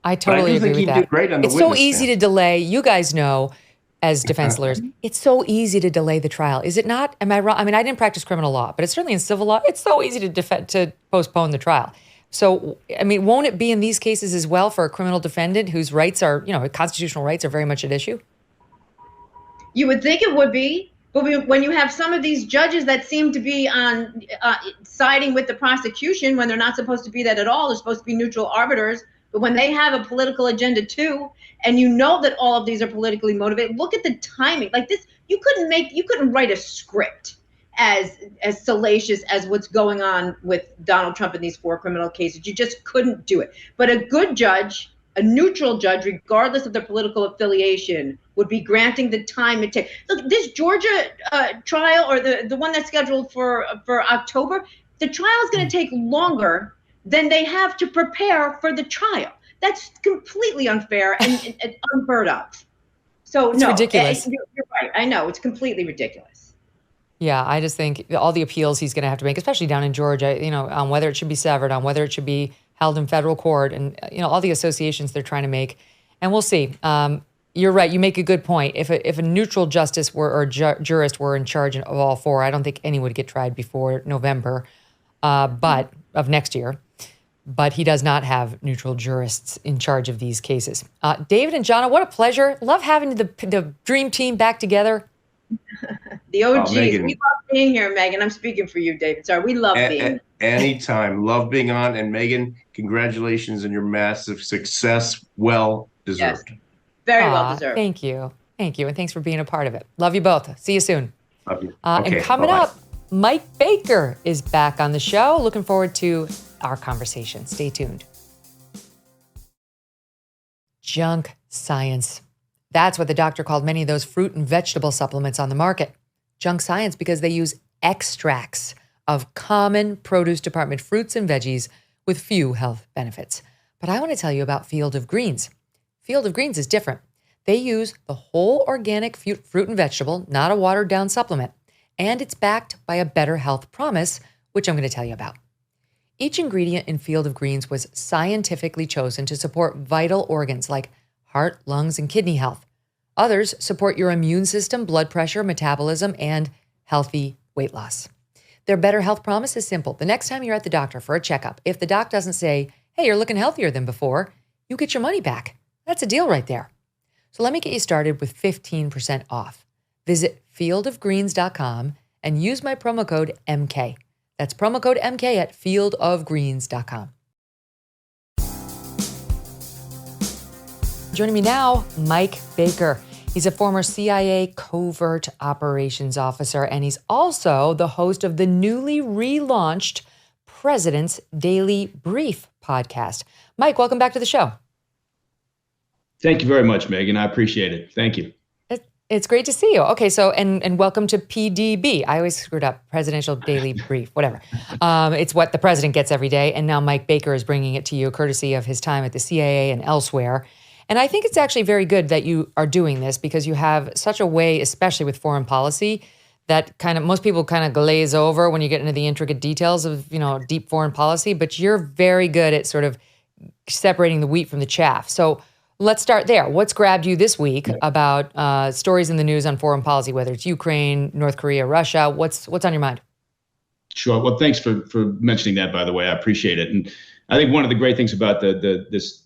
I totally agree with that. Did great on the it's so witness easy stand. to delay. You guys know, as defense lawyers, it's so easy to delay the trial. Is it not? Am I wrong? I mean, I didn't practice criminal law, but it's certainly in civil law. It's so easy to postpone the trial. So, I mean, won't it be in these cases as well for a criminal defendant whose rights are, constitutional rights are very much at issue? You would think it would be, but when you have some of these judges that seem to be on siding with the prosecution when they're not supposed to be that at all, they're supposed to be neutral arbiters. But when they have a political agenda too, and you know that all of these are politically motivated, look at the timing. Like this, you couldn't write a script as salacious as what's going on with Donald Trump in these 4 criminal cases. You just couldn't do it. But a good judge, a neutral judge, regardless of their political affiliation, would be granting the time it takes. Look, this Georgia trial, or the one that's scheduled for October, the trial is going to take longer than they have to prepare for the trial. That's completely unfair and unheard of. So it's ridiculous. You're right. I know it's completely ridiculous. Yeah, I just think all the appeals he's going to have to make, especially down in Georgia, on whether it should be severed, on whether it should be held in federal court, and all the associations they're trying to make, and we'll see. You're right. You make a good point. If a neutral justice jurist were in charge of all 4, I don't think any would get tried before November, but of next year. But he does not have neutral jurists in charge of these cases. David and Jonna, what a pleasure. Love having the dream team back together. The OGs. Megyn. We love being here, Megyn. I'm speaking for you, David. Sorry, we love being here. Anytime. Love being on. And Megyn, congratulations on your massive success. Well deserved. Yes. Very well deserved. Thank you. Thank you. And thanks for being a part of it. Love you both. See you soon. Love you. And coming bye-bye. up, Mike Baker is back on the show. Looking forward to our conversation. Stay tuned. Junk science. That's what the doctor called many of those fruit and vegetable supplements on the market. Junk science because they use extracts of common produce department fruits and veggies with few health benefits. But I want to tell you about Field of Greens. Field of Greens is different. They use the whole organic fruit and vegetable, not a watered down supplement. And it's backed by a better health promise, which I'm going to tell you about. Each ingredient in Field of Greens was scientifically chosen to support vital organs like heart, lungs, and kidney health. Others support your immune system, blood pressure, metabolism, and healthy weight loss. Their better health promise is simple. The next time you're at the doctor for a checkup, if the doc doesn't say, hey, you're looking healthier than before, you get your money back. That's a deal right there. So let me get you started with 15% off. Visit fieldofgreens.com and use my promo code MK. That's promo code MK at fieldofgreens.com. Joining me now, Mike Baker. He's a former CIA covert operations officer, and he's also the host of the newly relaunched President's Daily Brief podcast. Mike, welcome back to the show. Thank you very much, Megyn. I appreciate it. Thank you. It's great to see you. Okay, so and welcome to PDB. I always screwed up, Presidential Daily Brief, whatever. It's what the president gets every day, and now Mike Baker is bringing it to you, courtesy of his time at the CIA and elsewhere. And I think it's actually very good that you are doing this because you have such a way, especially with foreign policy, that kind of most people kind of glaze over when you get into the intricate details of, deep foreign policy, but you're very good at sort of separating the wheat from the chaff. So let's start there. What's grabbed you this week about stories in the news on foreign policy, whether it's Ukraine, North Korea, Russia? What's on your mind? Sure. Well, thanks for mentioning that, by the way. I appreciate it. And I think one of the great things about this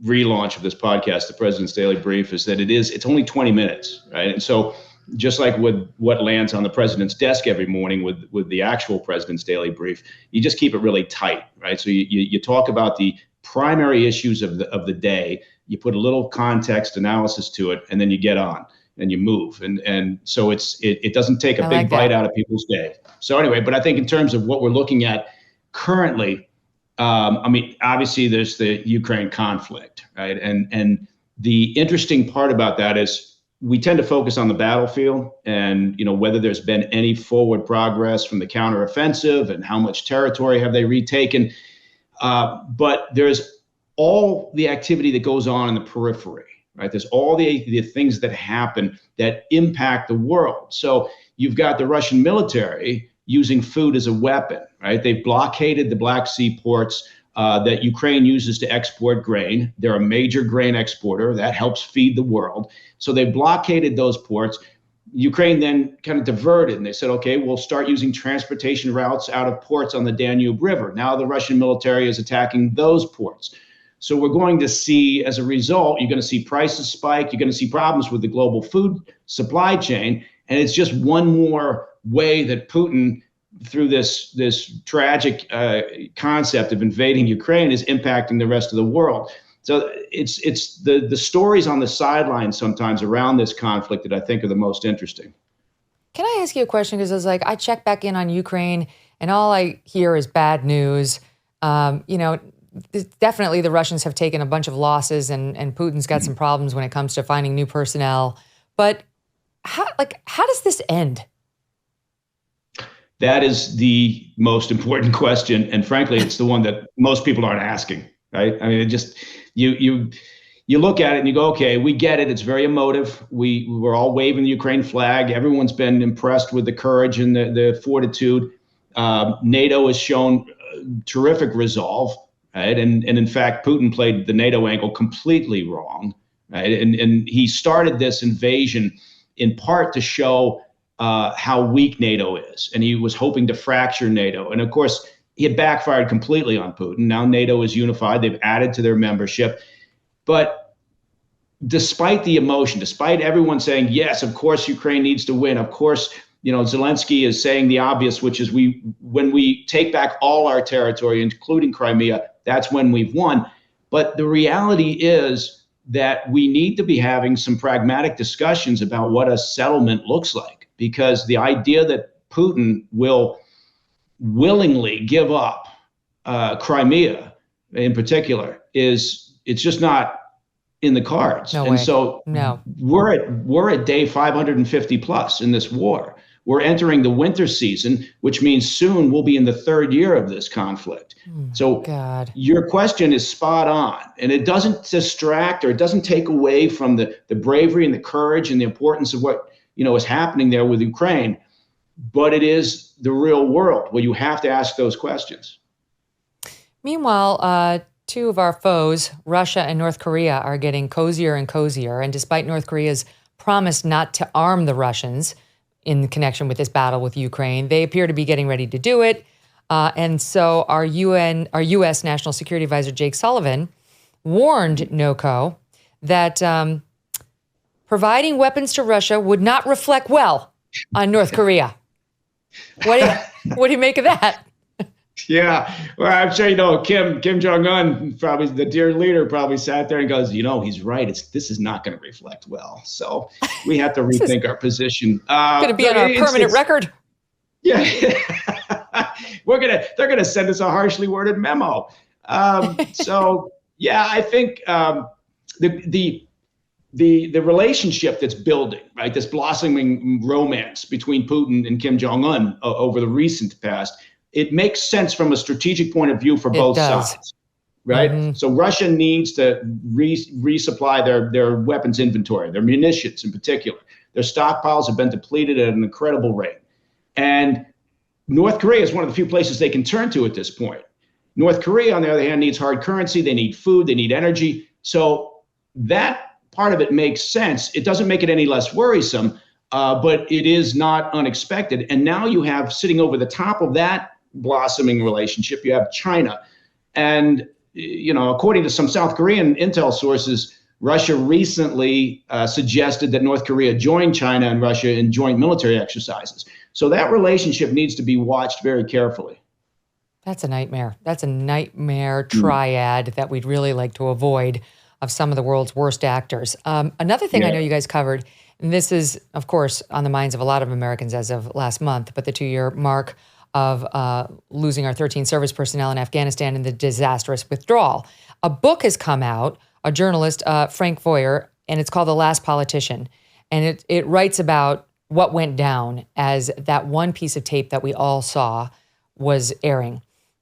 relaunch of this podcast, the President's Daily Brief, is that it's only 20 minutes, right? And so just like with what lands on the president's desk every morning with the actual President's Daily Brief, you just keep it really tight, right? So you talk about the primary issues of the day, you put a little context analysis to it, and then you get on and you move. And so it doesn't take a big bite out of people's day. So anyway, but I think in terms of what we're looking at currently, obviously there's the Ukraine conflict, right? And the interesting part about that is we tend to focus on the battlefield and, whether there's been any forward progress from the counteroffensive and how much territory have they retaken. But there's all the activity that goes on in the periphery, right? There's all the things that happen that impact the world. So you've got the Russian military using food as a weapon, right? They've blockaded the Black Sea ports that Ukraine uses to export grain. They're a major grain exporter. That helps feed the world. So they blockaded those ports. Ukraine then kind of diverted and they said, okay, we'll start using transportation routes out of ports on the Danube River. Now the Russian military is attacking those ports. So we're going to see, as a result, you're going to see prices spike. You're going to see problems with the global food supply chain. And it's just one more way that Putin, through this tragic concept of invading Ukraine, is impacting the rest of the world. So it's the stories on the sidelines sometimes around this conflict that I think are the most interesting. Can I ask you a question? Because I check back in on Ukraine and all I hear is bad news. Definitely the Russians have taken a bunch of losses and Putin's got some problems when it comes to finding new personnel. But how does this end? That is the most important question. And frankly, it's the one that most people aren't asking, right? I mean, it just, you look at it and you go, okay, we get it. It's very emotive. We're all waving the Ukraine flag. Everyone's been impressed with the courage and the fortitude. NATO has shown terrific resolve, right? And in fact, Putin played the NATO angle completely wrong, right? And he started this invasion in part to show how weak NATO is. And he was hoping to fracture NATO. And of course, he had backfired completely on Putin. Now NATO is unified. They've added to their membership. But despite the emotion, despite everyone saying, yes, of course, Ukraine needs to win. Of course, Zelensky is saying the obvious, which is when we take back all our territory, including Crimea, that's when we've won. But the reality is that we need to be having some pragmatic discussions about what a settlement looks like, because the idea that Putin will willingly give up Crimea in particular it's just not in the cards. No and way. So no. We're at day 550 plus in this war. We're entering the winter season, which means soon we'll be in the third year of this conflict. So God. Your question is spot on, and it doesn't distract or it doesn't take away from the bravery and the courage and the importance of what is happening there with Ukraine, but it is the real world where you have to ask those questions. Meanwhile, two of our foes, Russia and North Korea, are getting cozier and cozier. And despite North Korea's promise not to arm the Russians in connection with this battle with Ukraine, they appear to be getting ready to do it. And so our U.S. National Security Advisor, Jake Sullivan, warned NOCO that providing weapons to Russia would not reflect well on North Korea. What do you make of that? Yeah, well, I'm sure Kim Jong Un, probably the dear leader, probably sat there and goes, he's right. This is not going to reflect well. So we have to rethink our position. Going to be on our permanent record. Yeah, they're gonna send us a harshly worded memo. So yeah, I think the relationship that's building, right, this blossoming romance between Putin and Kim Jong Un over the recent past. It makes sense from a strategic point of view for both sides, right? Mm-hmm. So Russia needs to resupply their weapons inventory, their munitions in particular. Their stockpiles have been depleted at an incredible rate. And North Korea is one of the few places they can turn to at this point. North Korea, on the other hand, needs hard currency. They need food. They need energy. So that part of it makes sense. It doesn't make it any less worrisome, but it is not unexpected. And now you have, sitting over the top of that blossoming relationship, you have China. And, according to some South Korean intel sources, Russia recently suggested that North Korea join China and Russia in joint military exercises. So that relationship needs to be watched very carefully. That's a nightmare. That's a nightmare triad that we'd really like to avoid of some of the world's worst actors. Another thing I know you guys covered, and this is, of course, on the minds of a lot of Americans as of last month, but the 2-year mark of losing our 13 service personnel in Afghanistan and the disastrous withdrawal. A book has come out, a journalist, Frank Foer, and it's called The Last Politician. And it writes about what went down as that one piece of tape that we all saw was airing,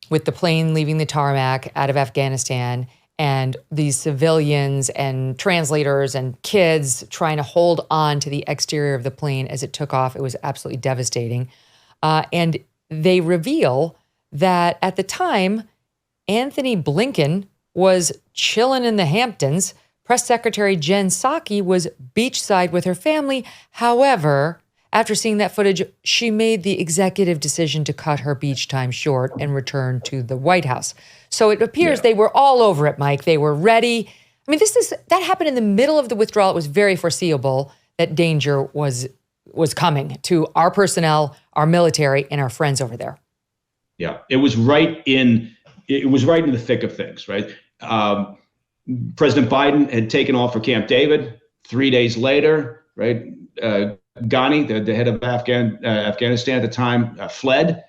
with the plane leaving the tarmac out of Afghanistan and these civilians and translators and kids trying to hold on to the exterior of the plane as it took off. It was absolutely devastating. And they reveal that at the time, Anthony Blinken was chilling in the Hamptons. Press Secretary Jen Psaki was beachside with her family. However, after seeing that footage, she made the executive decision to cut her beach time short and return to the White House. So it appears they were all over it, Mike. They were ready. I mean, that happened in the middle of the withdrawal. It was very foreseeable that danger was coming to our personnel, our military, and our friends over there. Yeah, it was right in the thick of things, right? President Biden had taken off for Camp David. 3 days later, right, Ghani, the head of Afghanistan at the time, fled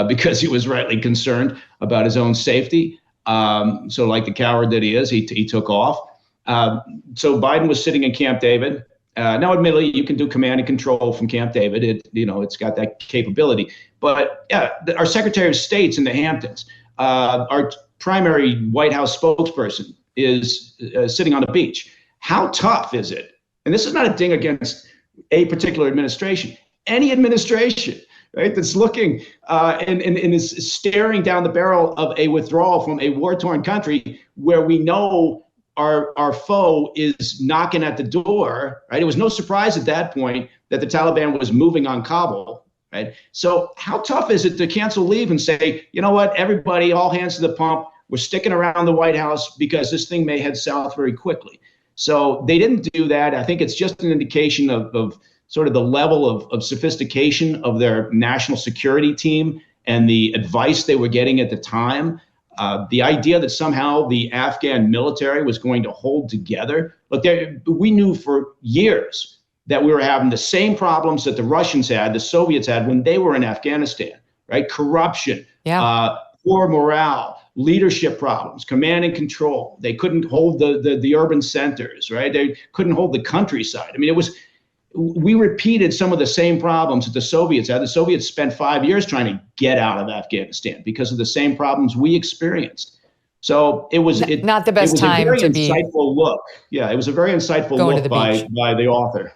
because he was rightly concerned about his own safety. So like the coward that he is, he took off. So Biden was sitting in Camp David. Now, admittedly, you can do command and control from Camp David. It's got that capability. But yeah, our Secretary of State's in the Hamptons. Our primary White House spokesperson is sitting on the beach. How tough is it? And this is not a ding against a particular administration. Any administration, right, that's looking and is staring down the barrel of a withdrawal from a war-torn country where we know our foe is knocking at the door, right? It was no surprise at that point that the Taliban was moving on Kabul, right? So how tough is it to cancel leave and say, you know what, everybody, all hands to the pump, we're sticking around the White House because this thing may head south very quickly. So they didn't do that. I think it's just an indication of sort of the level of sophistication of their national security team and the advice they were getting at the time. The idea that somehow the Afghan military was going to hold together. Look, we knew for years that we were having the same problems that the Russians had, the Soviets had when they were in Afghanistan, right? Corruption, poor morale, leadership problems, command and control. They couldn't hold the urban centers, right? They couldn't hold the countryside. I mean, we repeated some of the same problems that the Soviets had. The Soviets spent 5 years trying to get out of Afghanistan because of the same problems we experienced. So it was not the best time to be. Insightful look. Yeah, it was a very insightful look by the author.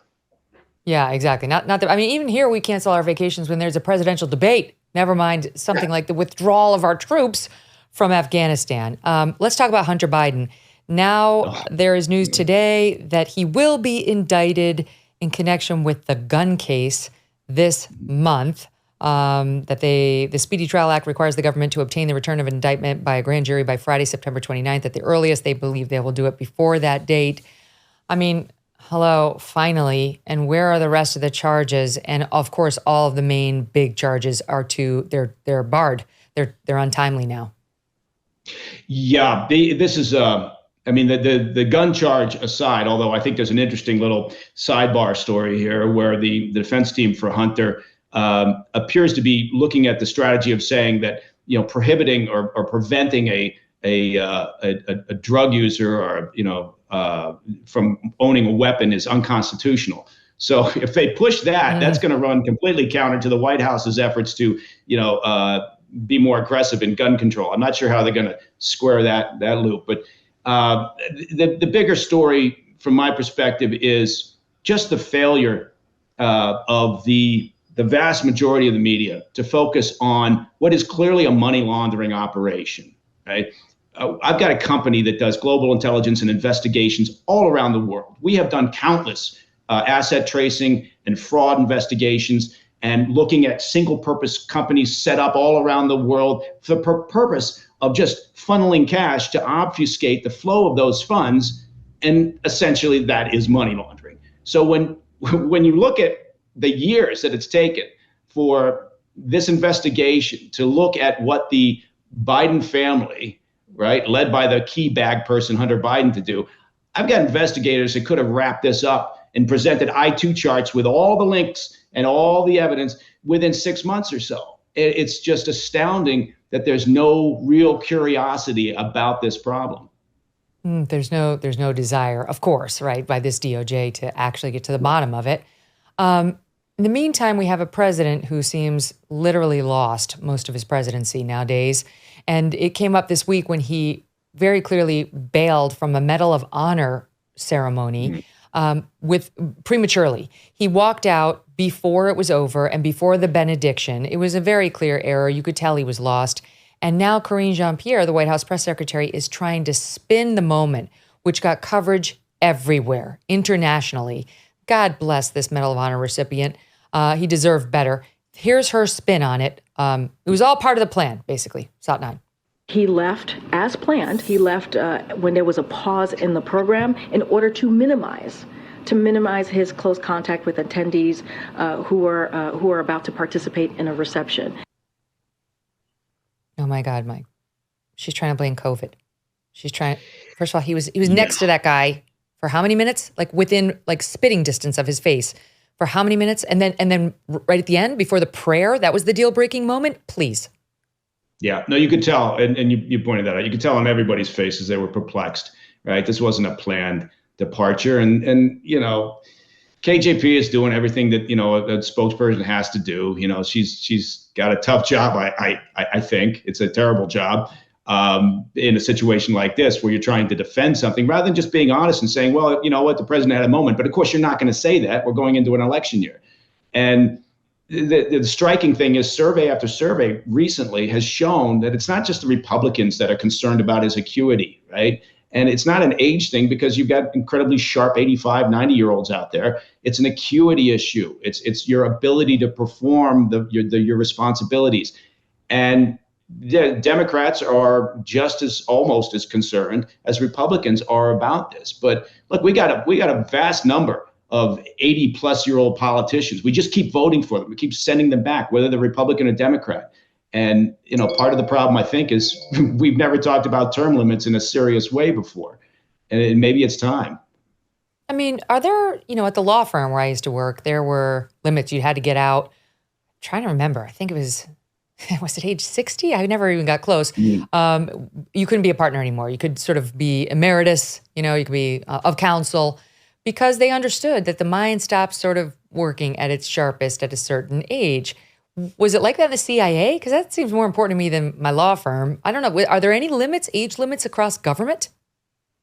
Yeah, exactly. I mean, even here we cancel our vacations when there's a presidential debate. Never mind something like the withdrawal of our troops from Afghanistan. Let's talk about Hunter Biden. Now there is news today that he will be indicted in connection with the gun case this month. The Speedy Trial Act requires the government to obtain the return of an indictment by a grand jury by Friday, September 29th. At the earliest, they believe they will do it before that date. I mean, hello, finally. And where are the rest of the charges? And of course, all of the main big charges are they're barred. they're untimely now. Yeah, this is I mean, the gun charge aside, although I think there's an interesting little sidebar story here where the defense team for Hunter appears to be looking at the strategy of saying that, you know, prohibiting or preventing a drug user or, you know, from owning a weapon is unconstitutional. So if they push that, that's going to run completely counter to the White House's efforts to, you know, be more aggressive in gun control. I'm not sure how they're going to square that loop, but the bigger story from my perspective is just the failure of the vast majority of the media to focus on what is clearly a money laundering operation, right? I've got a company that does global intelligence and investigations all around the world. We have done countless asset tracing and fraud investigations and looking at single purpose companies set up all around the world for the purpose of just funneling cash to obfuscate the flow of those funds. And essentially that is money laundering. So when you look at the years that it's taken for this investigation to look at what the Biden family, right, led by the key bag person, Hunter Biden, to do, I've got investigators that could have wrapped this up and presented I-2 charts with all the links and all the evidence within 6 months or so. It's just astounding that there's no real curiosity about this problem. There's no desire, of course, right, by this DOJ to actually get to the bottom of it. In the meantime, we have a president who seems literally lost most of his presidency nowadays. And it came up this week when he very clearly bailed from a Medal of Honor ceremony with prematurely. He walked out before it was over and before the benediction. It was a very clear error. You could tell he was lost. And now Karine Jean-Pierre, the White House press secretary, is trying to spin the moment, which got coverage everywhere, internationally. God bless this Medal of Honor recipient. He deserved better. Here's her spin on it. It was all part of the plan, basically. SOT 9. He left as planned. He left when there was a pause in the program in order to minimize his close contact with attendees who are about to participate in a reception. Oh my God, Mike. She's trying to blame COVID. First of all, he was next to that guy for how many minutes? Like within spitting distance of his face for how many minutes? And then right at the end, before the prayer, that was the deal-breaking moment? Please. Yeah, no, you could tell, and you pointed that out. You could tell on everybody's faces they were perplexed, right? This wasn't a planned departure, and you know, KJP is doing everything that, you know, a spokesperson has to do. You know, she's got a tough job. I think it's a terrible job in a situation like this where you're trying to defend something rather than just being honest and saying, well, you know what, the president had a moment. But of course, you're not going to say that. We're going into an election year, and the striking thing is survey after survey recently has shown that it's not just the Republicans that are concerned about his acuity, right? And it's not an age thing because you've got incredibly sharp 85, 90-year-olds out there. It's an acuity issue. It's your ability to perform your responsibilities. And the Democrats are almost as concerned as Republicans are about this. But look, we got a vast number of 80-plus-year-old politicians. We just keep voting for them. We keep sending them back, whether they're Republican or Democrat. And, you know, part of the problem, I think, is we've never talked about term limits in a serious way before. And maybe it's time. I mean, are there, you know, at the law firm where I used to work, there were limits you had to get out. I'm trying to remember. I think it was it age 60? I never even got close. You couldn't be a partner anymore. You could sort of be emeritus, you know, you could be of counsel, because they understood that the mind stops sort of working at its sharpest at a certain age. Was it like that in the CIA? Because that seems more important to me than my law firm. I don't know. Are there any age limits across government?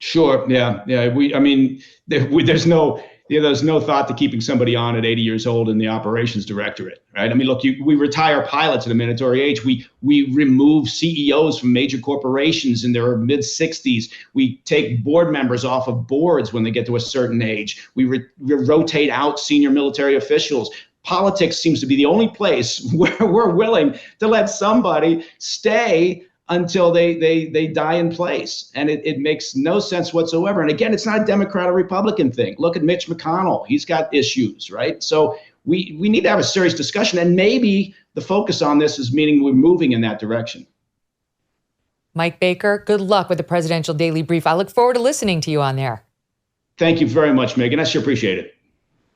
Sure. Yeah. There's no thought to keeping somebody on at 80 years old in the operations directorate, right? I mean, look, we retire pilots at a mandatory age. We remove CEOs from major corporations in their mid 60s. We take board members off of boards when they get to a certain age. We rotate out senior military officials. Politics seems to be the only place where we're willing to let somebody stay until they die in place. And it makes no sense whatsoever. And again, it's not a Democrat or Republican thing. Look at Mitch McConnell. He's got issues, right? So we need to have a serious discussion. And maybe the focus on this is meaning we're moving in that direction. Mike Baker, good luck with the Presidential Daily Brief. I look forward to listening to you on there. Thank you very much, Megyn. I sure appreciate it.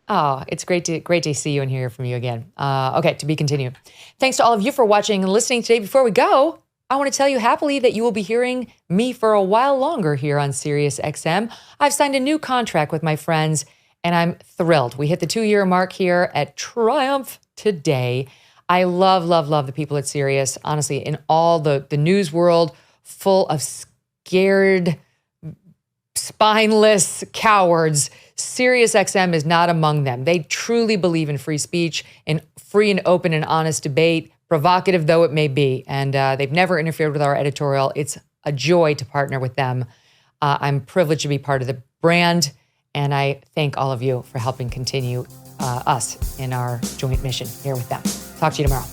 Oh, it's great to see you and hear from you again. Okay, to be continued. Thanks to all of you for watching and listening today. Before we go, I want to tell you happily that you will be hearing me for a while longer here on Sirius XM. I've signed a new contract with my friends, and I'm thrilled. We hit the 2-year mark here at Triumph today. I love, love, love the people at Sirius. Honestly, in all the news world, full of scared, spineless cowards, Sirius XM is not among them. They truly believe in free speech, in free and open and honest debate, provocative though it may be. And they've never interfered with our editorial. It's a joy to partner with them. I'm privileged to be part of the brand, and I thank all of you for helping continue us in our joint mission here with them. Talk to you tomorrow.